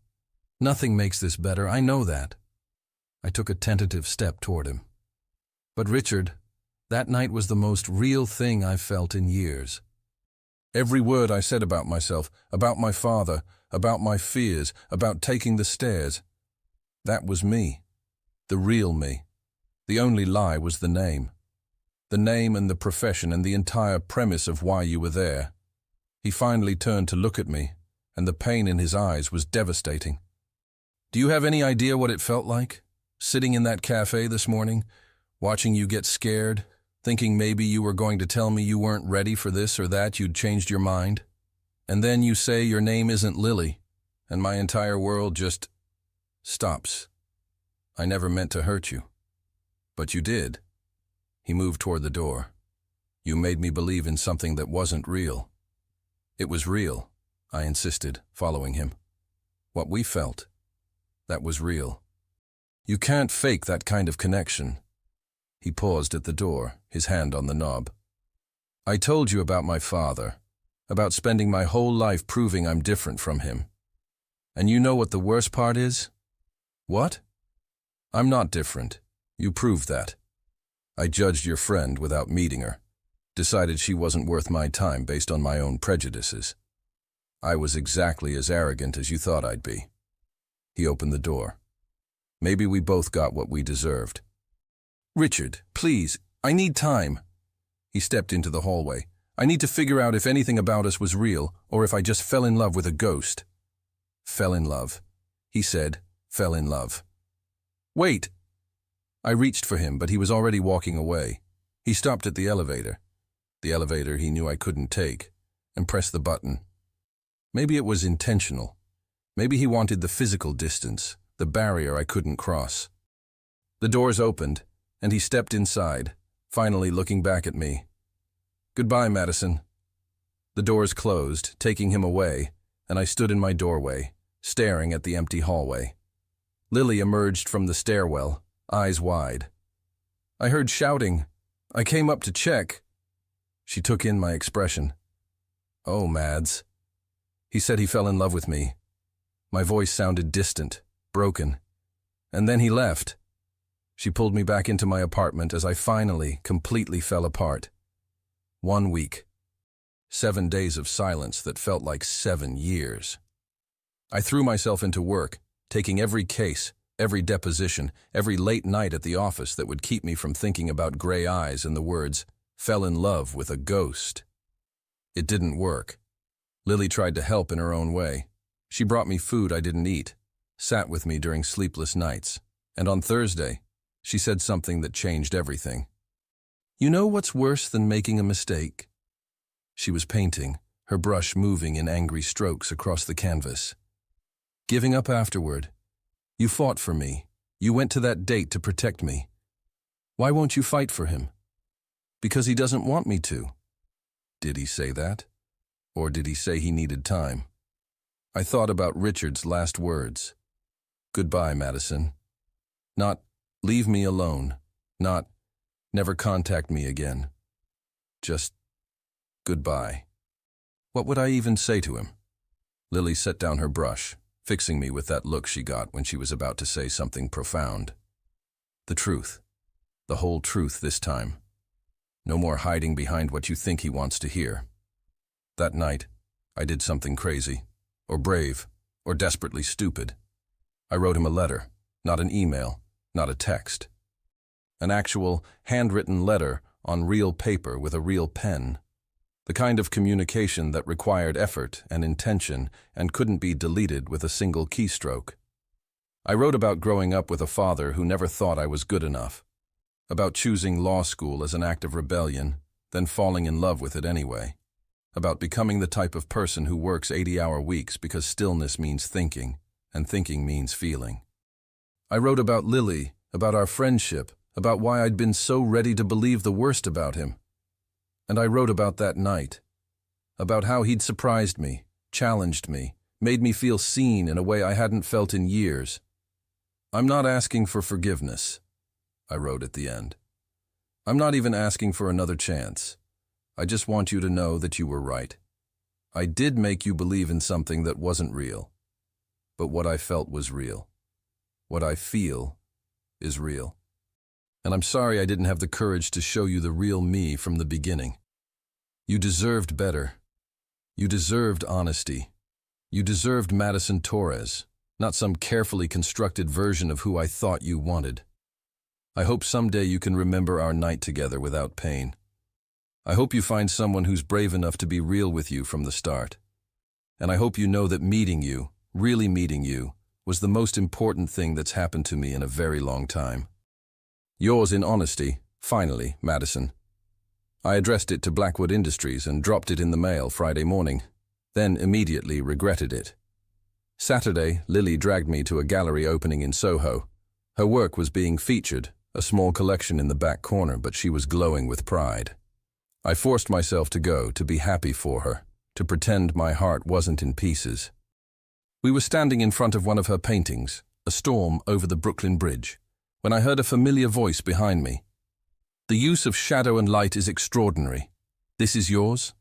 nothing makes this better, I know that. I took a tentative step toward him. But Richard, that night was the most real thing I've felt in years. Every word I said about myself, about my father, about my fears, about taking the stairs, that was me, the real me. The only lie was the name. The name and the profession and the entire premise of why you were there. He finally turned to look at me, and the pain in his eyes was devastating. Do you have any idea what it felt like? Sitting in that cafe this morning, watching you get scared, thinking maybe you were going to tell me you weren't ready for this or that, you'd changed your mind. And then you say your name isn't Lily, and my entire world just stops. I never meant to hurt you. But you did. He moved toward the door. You made me believe in something that wasn't real. It was real, I insisted, following him. What we felt, that was real. You can't fake that kind of connection. He paused at the door, his hand on the knob. I told you about my father, about spending my whole life proving I'm different from him. And you know what the worst part is? What? I'm not different. You proved that. I judged your friend without meeting her, decided she wasn't worth my time based on my own prejudices. I was exactly as arrogant as you thought I'd be. He opened the door. Maybe we both got what we deserved. Richard, please, I need time. He stepped into the hallway. I need to figure out if anything about us was real or if I just fell in love with a ghost. Fell in love. He said, fell in love. Wait. I reached for him, but he was already walking away. He stopped at the elevator he knew I couldn't take, and pressed the button. Maybe it was intentional. Maybe he wanted the physical distance, the barrier I couldn't cross. The doors opened, and he stepped inside, finally looking back at me. Goodbye, Madison. The doors closed, taking him away, and I stood in my doorway, staring at the empty hallway. Lily emerged from the stairwell, eyes wide. I heard shouting. I came up to check. She took in my expression. Oh, Mads. He said he fell in love with me. My voice sounded distant, broken. And then he left. She pulled me back into my apartment as I finally, completely fell apart. 1 week. 7 days of silence that felt like 7 years. I threw myself into work, taking every case, every deposition, every late night at the office that would keep me from thinking about gray eyes and the words, fell in love with a ghost. It didn't work. Lily tried to help in her own way. She brought me food I didn't eat, sat with me during sleepless nights, and on Thursday, she said something that changed everything. You know what's worse than making a mistake? She was painting, her brush moving in angry strokes across the canvas. Giving up afterward. You fought for me. You went to that date to protect me. Why won't you fight for him? Because he doesn't want me to. Did he say that? Or did he say he needed time? I thought about Richard's last words. Goodbye, Madison. Not, leave me alone. Not, never contact me again. Just goodbye. What would I even say to him? Lily set down her brush, fixing me with that look she got when she was about to say something profound. The truth. The whole truth this time. No more hiding behind what you think he wants to hear. That night, I did something crazy, or brave, or desperately stupid. I wrote him a letter, not an email, not a text. An actual, handwritten letter on real paper with a real pen. The kind of communication that required effort and intention and couldn't be deleted with a single keystroke. I wrote about growing up with a father who never thought I was good enough, about choosing law school as an act of rebellion, then falling in love with it anyway, about becoming the type of person who works 80-hour weeks because stillness means thinking, and thinking means feeling. I wrote about Lily, about our friendship, about why I'd been so ready to believe the worst about him. And I wrote about that night, about how he'd surprised me, challenged me, made me feel seen in a way I hadn't felt in years. I'm not asking for forgiveness, I wrote at the end. I'm not even asking for another chance. I just want you to know that you were right. I did make you believe in something that wasn't real. But what I felt was real. What I feel is real. And I'm sorry I didn't have the courage to show you the real me from the beginning. You deserved better. You deserved honesty. You deserved Madison Torres, not some carefully constructed version of who I thought you wanted. I hope someday you can remember our night together without pain. I hope you find someone who's brave enough to be real with you from the start. And I hope you know that meeting you, really meeting you, was the most important thing that's happened to me in a very long time. Yours in honesty, finally, Madison. I addressed it to Blackwood Industries and dropped it in the mail Friday morning, then immediately regretted it. Saturday, Lily dragged me to a gallery opening in Soho. Her work was being featured, a small collection in the back corner, but she was glowing with pride. I forced myself to go, to be happy for her, to pretend my heart wasn't in pieces. We were standing in front of one of her paintings, A Storm Over the Brooklyn Bridge, when I heard a familiar voice behind me. The use of shadow and light is extraordinary. This is yours?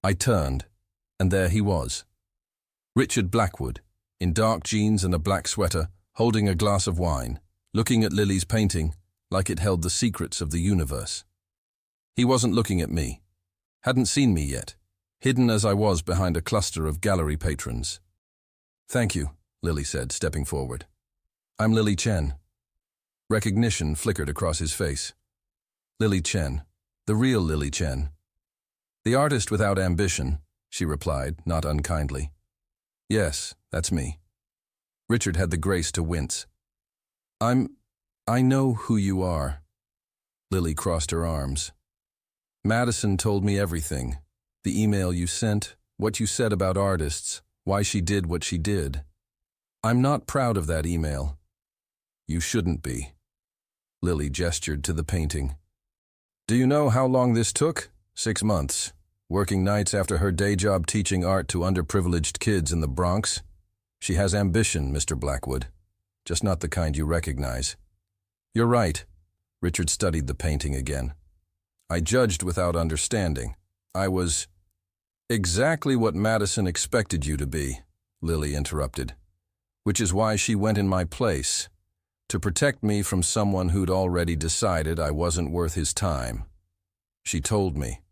I turned, and there he was. Richard Blackwood, in dark jeans and a black sweater, holding a glass of wine, looking at Lily's painting like it held the secrets of the universe. He wasn't looking at me, hadn't seen me yet, hidden as I was behind a cluster of gallery patrons. Thank you, Lily said, stepping forward. I'm Lily Chen. Recognition flickered across his face. Lily Chen, the real Lily Chen. The artist without ambition, she replied, not unkindly. Yes, that's me. Richard had the grace to wince. I know who you are. Lily crossed her arms. Madison told me everything. The email you sent, what you said about artists, why she did what she did. I'm not proud of that email. You shouldn't be. Lily gestured to the painting. Do you know how long this took? 6 months. Working nights after her day job teaching art to underprivileged kids in the Bronx. She has ambition, Mr. Blackwood. Just not the kind you recognize. You're right. Richard studied the painting again. I judged without understanding. I was exactly what Madison expected you to be, Lily interrupted. Which is why she went in my place, to protect me from someone who'd already decided I wasn't worth his time. She told me.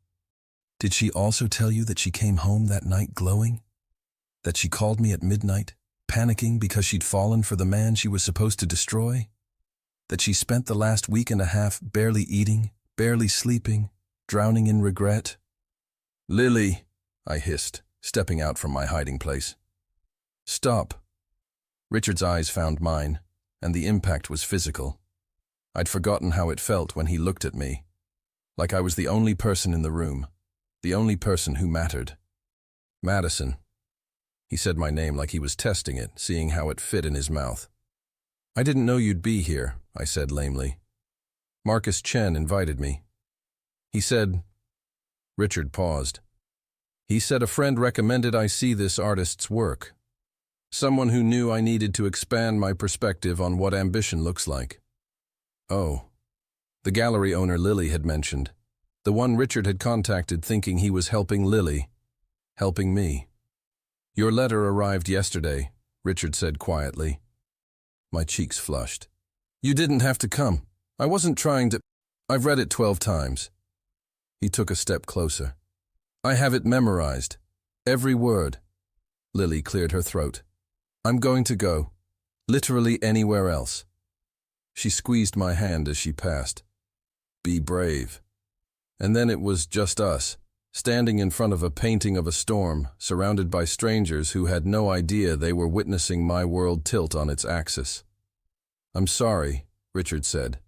Did she also tell you that she came home that night glowing? That she called me at midnight, panicking because she'd fallen for the man she was supposed to destroy? That she spent the last week and a half barely eating, barely sleeping, drowning in regret? Lily, I hissed, stepping out from my hiding place. Stop. Richard's eyes found mine, and the impact was physical. I'd forgotten how it felt when he looked at me, like I was the only person in the room, the only person who mattered. Madison. He said my name like he was testing it, seeing how it fit in his mouth. I didn't know you'd be here, I said lamely. Marcus Chen invited me. He said... Richard paused. He said a friend recommended I see this artist's work. Someone who knew I needed to expand my perspective on what ambition looks like. Oh. The gallery owner Lily had mentioned. The one Richard had contacted thinking he was helping Lily. Helping me. "Your letter arrived yesterday," Richard said quietly. My cheeks flushed. "You didn't have to come. I wasn't trying to. I've read it 12 times. He took a step closer. "I have it memorized. Every word." Lily cleared her throat. "I'm going to go. Literally anywhere else." She squeezed my hand as she passed. "Be brave." And then it was just us, standing in front of a painting of a storm, surrounded by strangers who had no idea they were witnessing my world tilt on its axis. "I'm sorry," Richard said,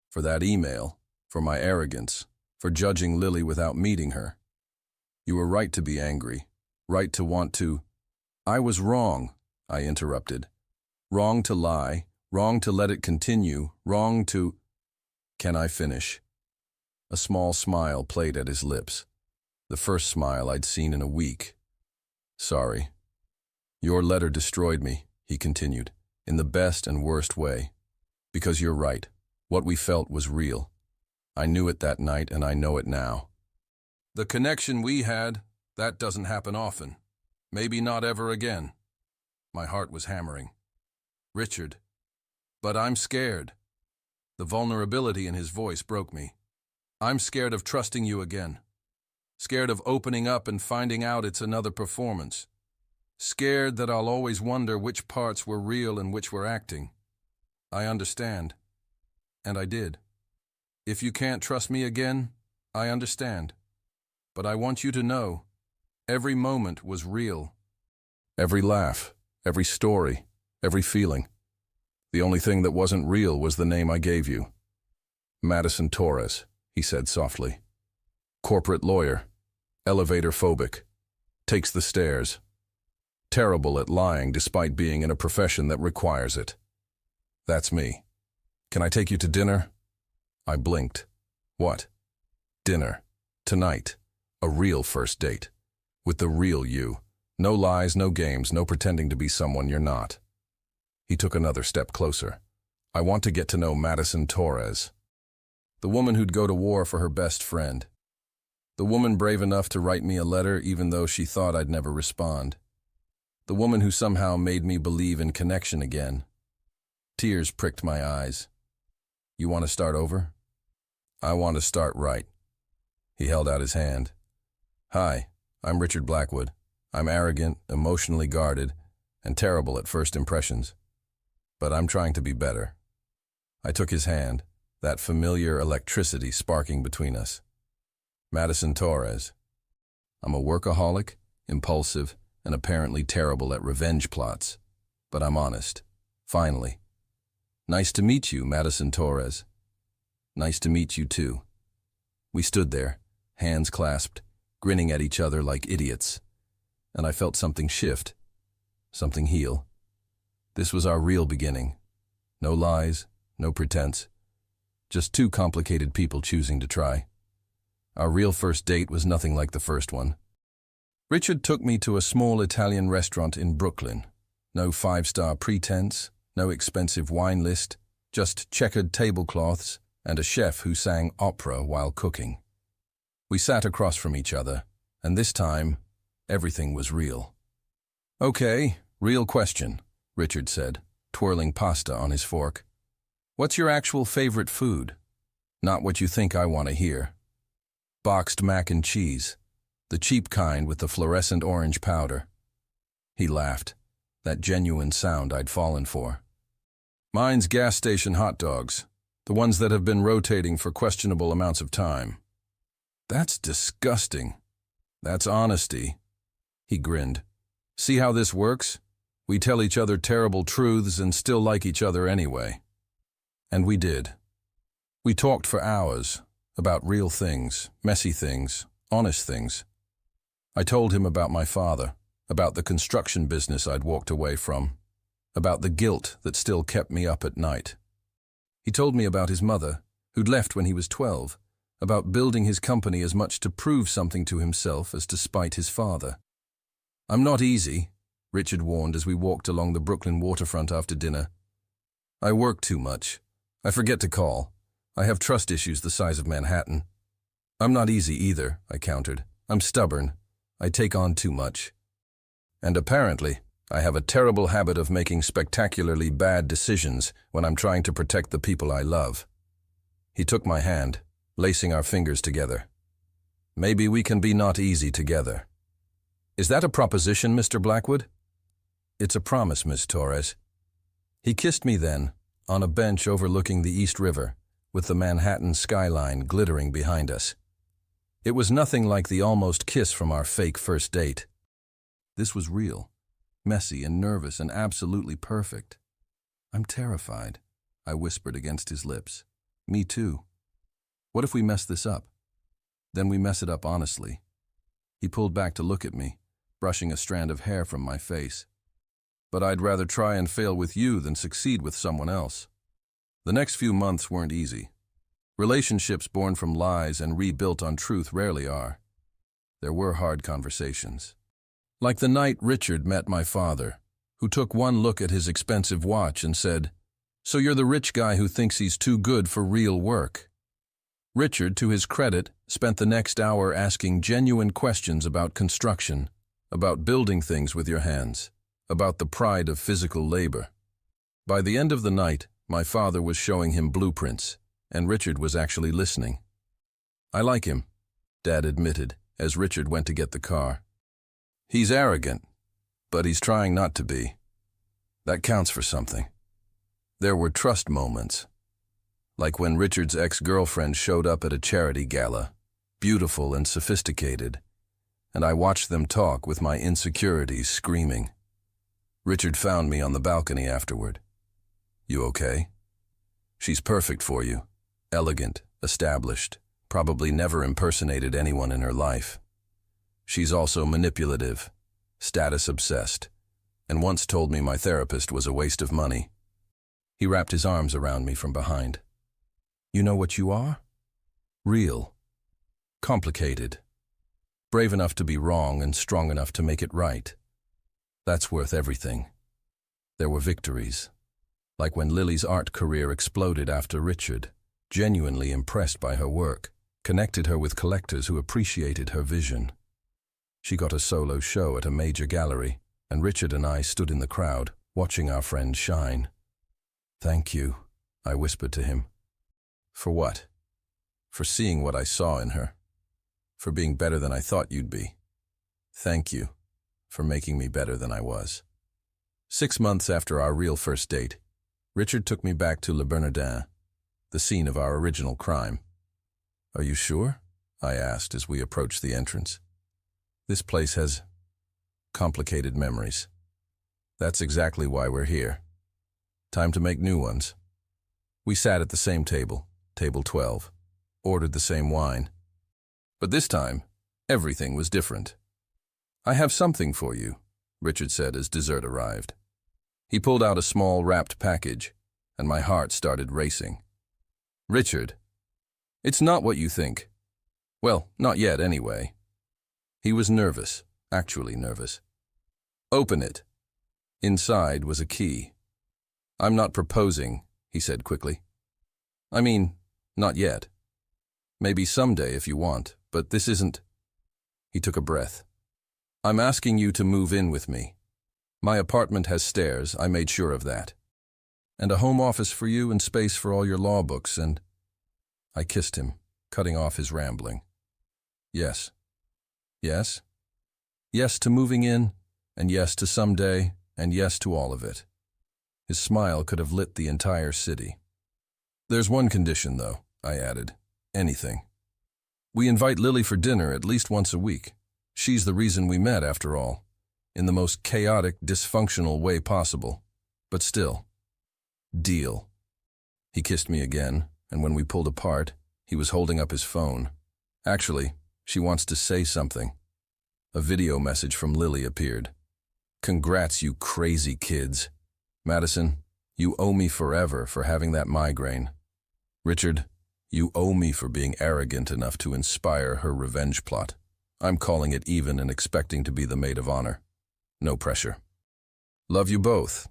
"for that email, for my arrogance, for judging Lily without meeting her. You were right to be angry, right to want to—" "I was wrong," I interrupted. "Wrong to lie, wrong to let it continue, wrong to—" "Can I finish?" A small smile played at his lips, the first smile I'd seen in a week. "Sorry. Your letter destroyed me," he continued, "in the best and worst way. Because you're right, what we felt was real. I knew it that night and I know it now. The connection we had, that doesn't happen often. Maybe not ever again." My heart was hammering. "Richard, but I'm scared." The vulnerability in his voice broke me. "I'm scared of trusting you again. Scared of opening up and finding out it's another performance. Scared that I'll always wonder which parts were real and which were acting. I understand." And I did. "If you can't trust me again, I understand. But I want you to know, every moment was real. Every laugh, every story, every feeling. The only thing that wasn't real was the name I gave you. Madison Torres," he said softly. "Corporate lawyer, elevator phobic, takes the stairs. Terrible at lying despite being in a profession that requires it. That's me. Can I take you to dinner?" I blinked. "What?" "Dinner. Tonight. A real first date. With the real you. No lies, no games, no pretending to be someone you're not." He took another step closer. "I want to get to know Madison Torres. The woman who'd go to war for her best friend. The woman brave enough to write me a letter even though she thought I'd never respond. The woman who somehow made me believe in connection again." Tears pricked my eyes. "You want to start over?" "I want to start right." He held out his hand. "Hi, I'm Richard Blackwood. I'm arrogant, emotionally guarded, and terrible at first impressions. But I'm trying to be better." I took his hand, that familiar electricity sparking between us. "Madison Torres. I'm a workaholic, impulsive, and apparently terrible at revenge plots. But I'm honest. Finally. Nice to meet you, Madison Torres." "Nice to meet you too." We stood there, hands clasped, grinning at each other like idiots. And I felt something shift, something heal. This was our real beginning. No lies, no pretense. Just two complicated people choosing to try. Our real first date was nothing like the first one. Richard took me to a small Italian restaurant in Brooklyn. No five-star pretense, no expensive wine list, just checkered tablecloths and a chef who sang opera while cooking. We sat across from each other, and this time, everything was real. "Okay, real question," Richard said, twirling pasta on his fork. "What's your actual favorite food? Not what you think I want to hear." "Boxed mac and cheese, the cheap kind with the fluorescent orange powder." He laughed, that genuine sound I'd fallen for. "Mine's gas station hot dogs, the ones that have been rotating for questionable amounts of time." "That's disgusting." "That's honesty." He grinned. "See how this works? We tell each other terrible truths and still like each other anyway." And we did. We talked for hours, about real things, messy things, honest things. I told him about my father, about the construction business I'd walked away from, about the guilt that still kept me up at night. He told me about his mother, who'd left when he was 12, about building his company as much to prove something to himself as to spite his father. "I'm not easy," Richard warned as we walked along the Brooklyn waterfront after dinner. "I work too much. I forget to call. I have trust issues the size of Manhattan." I'm not easy either, I countered. I'm stubborn. I take on too much. And apparently, I have a terrible habit of making spectacularly bad decisions when I'm trying to protect the people I love. He took my hand, lacing our fingers together. Maybe we can be not easy together. Is that a proposition, Mr. Blackwood? It's a promise, Miss Torres. He kissed me then, on a bench overlooking the East River, with the Manhattan skyline glittering behind us. It was nothing like the almost kiss from our fake first date. This was real, messy and nervous and absolutely perfect. I'm terrified, I whispered against his lips. Me too. What if we mess this up? Then we mess it up honestly. He pulled back to look at me, brushing a strand of hair from my face. But I'd rather try and fail with you than succeed with someone else. The next few months weren't easy. Relationships born from lies and rebuilt on truth rarely are. There were hard conversations. Like the night Richard met my father, who took one look at his expensive watch and said, "So you're the rich guy who thinks he's too good for real work." Richard, to his credit, spent the next hour asking genuine questions about construction, about building things with your hands, about the pride of physical labor. By the end of the night, my father was showing him blueprints, and Richard was actually listening. "I like him," Dad admitted, as Richard went to get the car. "He's arrogant, but he's trying not to be. That counts for something." There were trust moments, like when Richard's ex-girlfriend showed up at a charity gala, beautiful and sophisticated, and I watched them talk with my insecurities screaming. Richard found me on the balcony afterward. "You okay?" "She's perfect for you. Elegant, established, probably never impersonated anyone in her life. She's also manipulative, status-obsessed, and once told me my therapist was a waste of money." He wrapped his arms around me from behind. "You know what you are? Real. Complicated. Brave enough to be wrong and strong enough to make it right. That's worth everything." There were victories, like when Lily's art career exploded after Richard, genuinely impressed by her work, connected her with collectors who appreciated her vision. She got a solo show at a major gallery, and Richard and I stood in the crowd, watching our friend shine. "Thank you," I whispered to him. "For what?" "For seeing what I saw in her. For being better than I thought you'd be. Thank you for making me better than I was." 6 months after our real first date, Richard took me back to Le Bernardin, the scene of our original crime. "Are you sure?" I asked as we approached the entrance. "This place has complicated memories. That's exactly why we're here. Time to make new ones." We sat at the same table, table 12, ordered the same wine. But this time, everything was different. "I have something for you," Richard said as dessert arrived. He pulled out a small wrapped package, and my heart started racing. "Richard, it's not what you think. Well, not yet anyway." He was nervous, actually nervous. "Open it." Inside was a key. "I'm not proposing," he said quickly. "I mean, not yet. Maybe someday if you want, but this isn't." He took a breath. "I'm asking you to move in with me. My apartment has stairs, I made sure of that. And a home office for you and space for all your law books and—" I kissed him, cutting off his rambling. "Yes. Yes? Yes to moving in, and yes to someday, and yes to all of it." His smile could have lit the entire city. "There's one condition, though," I added. "Anything. We invite Lily for dinner at least once a week. She's the reason we met, after all, in the most chaotic, dysfunctional way possible. But still. Deal." He kissed me again, and when we pulled apart, he was holding up his phone. "Actually, she wants to say something." A video message from Lily appeared. "Congrats, you crazy kids. Madison, you owe me forever for having that migraine. Richard, you owe me for being arrogant enough to inspire her revenge plot. I'm calling it even and expecting to be the maid of honor. No pressure. Love you both."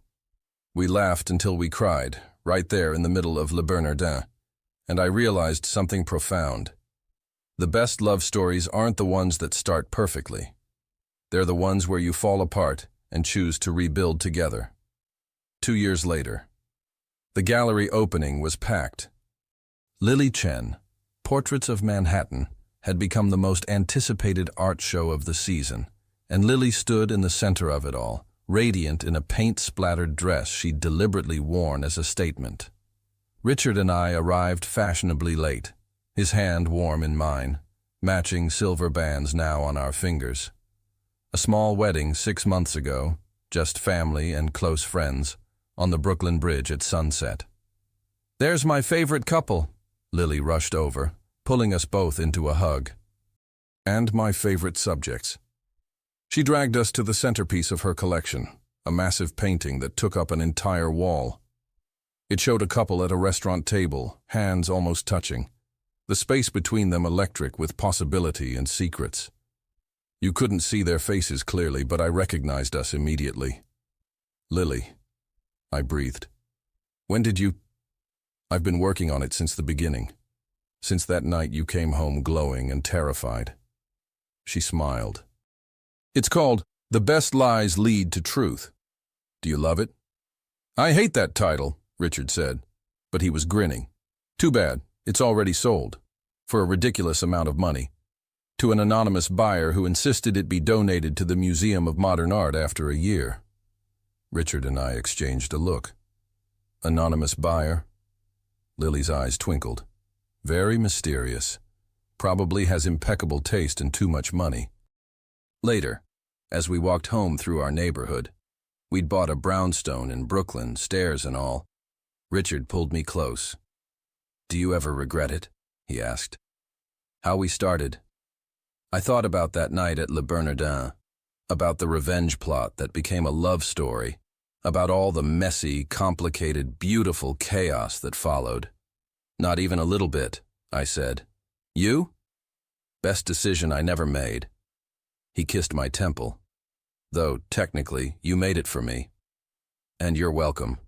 We laughed until we cried, right there in the middle of Le Bernardin, and I realized something profound. The best love stories aren't the ones that start perfectly. They're the ones where you fall apart and choose to rebuild together. 2 years later. The gallery opening was packed. Lily Chen, Portraits of Manhattan, had become the most anticipated art show of the season, and Lily stood in the center of it all, radiant in a paint-splattered dress she'd deliberately worn as a statement. Richard and I arrived fashionably late, his hand warm in mine, matching silver bands now on our fingers. A small wedding 6 months ago, just family and close friends, on the Brooklyn Bridge at sunset. "There's my favorite couple," Lily rushed over, pulling us both into a hug. "And my favorite subjects." She dragged us to the centerpiece of her collection, a massive painting that took up an entire wall. It showed a couple at a restaurant table, hands almost touching, the space between them electric with possibility and secrets. You couldn't see their faces clearly, but I recognized us immediately. "Lily," I breathed. "When did you—" "I've been working on it since the beginning. Since that night you came home glowing and terrified." She smiled. "It's called The Best Lies Lead to Truth. Do you love it?" "I hate that title," Richard said, but he was grinning. "Too bad, it's already sold. For a ridiculous amount of money. To an anonymous buyer who insisted it be donated to the Museum of Modern Art after a year." Richard and I exchanged a look. "Anonymous buyer?" Lily's eyes twinkled. "Very mysterious. Probably has impeccable taste and too much money." Later, as we walked home through our neighborhood, we'd bought a brownstone in Brooklyn, stairs and all. Richard pulled me close. "Do you ever regret it?" he asked. "How we started. I thought about that night at Le Bernardin, about the revenge plot that became a love story, about all the messy, complicated, beautiful chaos that followed. Not even a little bit," I said. "You? Best decision I never made." He kissed my temple. "Though, technically, you made it for me. And you're welcome."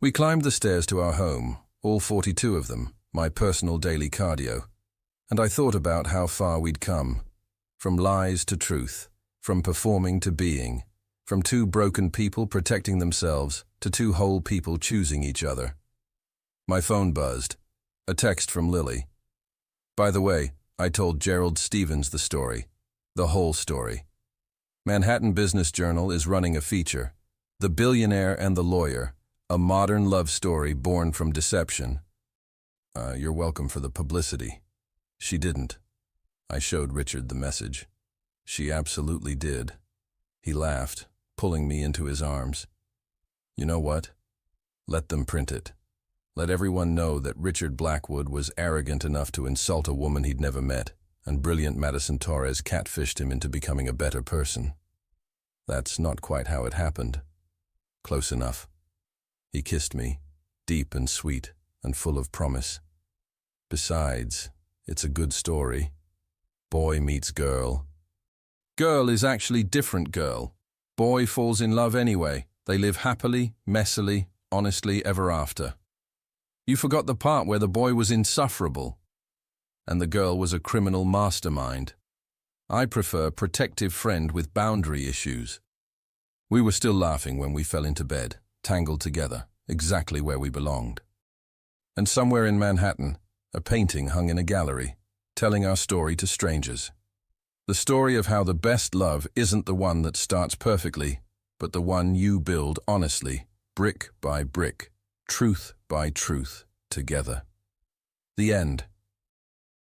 We climbed the stairs to our home, all 42 of them, my personal daily cardio, and I thought about how far we'd come. From lies to truth, from performing to being, from 2 broken people protecting themselves to 2 whole people choosing each other. My phone buzzed. A text from Lily. "By the way, I told Gerald Stevens the story. The whole story. Manhattan Business Journal is running a feature, The Billionaire and the Lawyer, a modern love story born from deception. You're welcome for the publicity." She didn't. I showed Richard the message. She absolutely did. He laughed, pulling me into his arms. "You know what? Let them print it. Let everyone know that Richard Blackwood was arrogant enough to insult a woman he'd never met, and brilliant Madison Torres catfished him into becoming a better person. That's not quite how it happened. Close enough." He kissed me, deep and sweet and full of promise. "Besides, it's a good story. Boy meets girl. Girl is actually different girl. Boy falls in love anyway. They live happily, messily, honestly ever after. You forgot the part where the boy was insufferable, and the girl was a criminal mastermind. I prefer protective friend with boundary issues." We were still laughing when we fell into bed, tangled together, exactly where we belonged. And somewhere in Manhattan, a painting hung in a gallery, telling our story to strangers. The story of how the best love isn't the one that starts perfectly, but the one you build honestly, brick by brick, truth by truth, together. The end.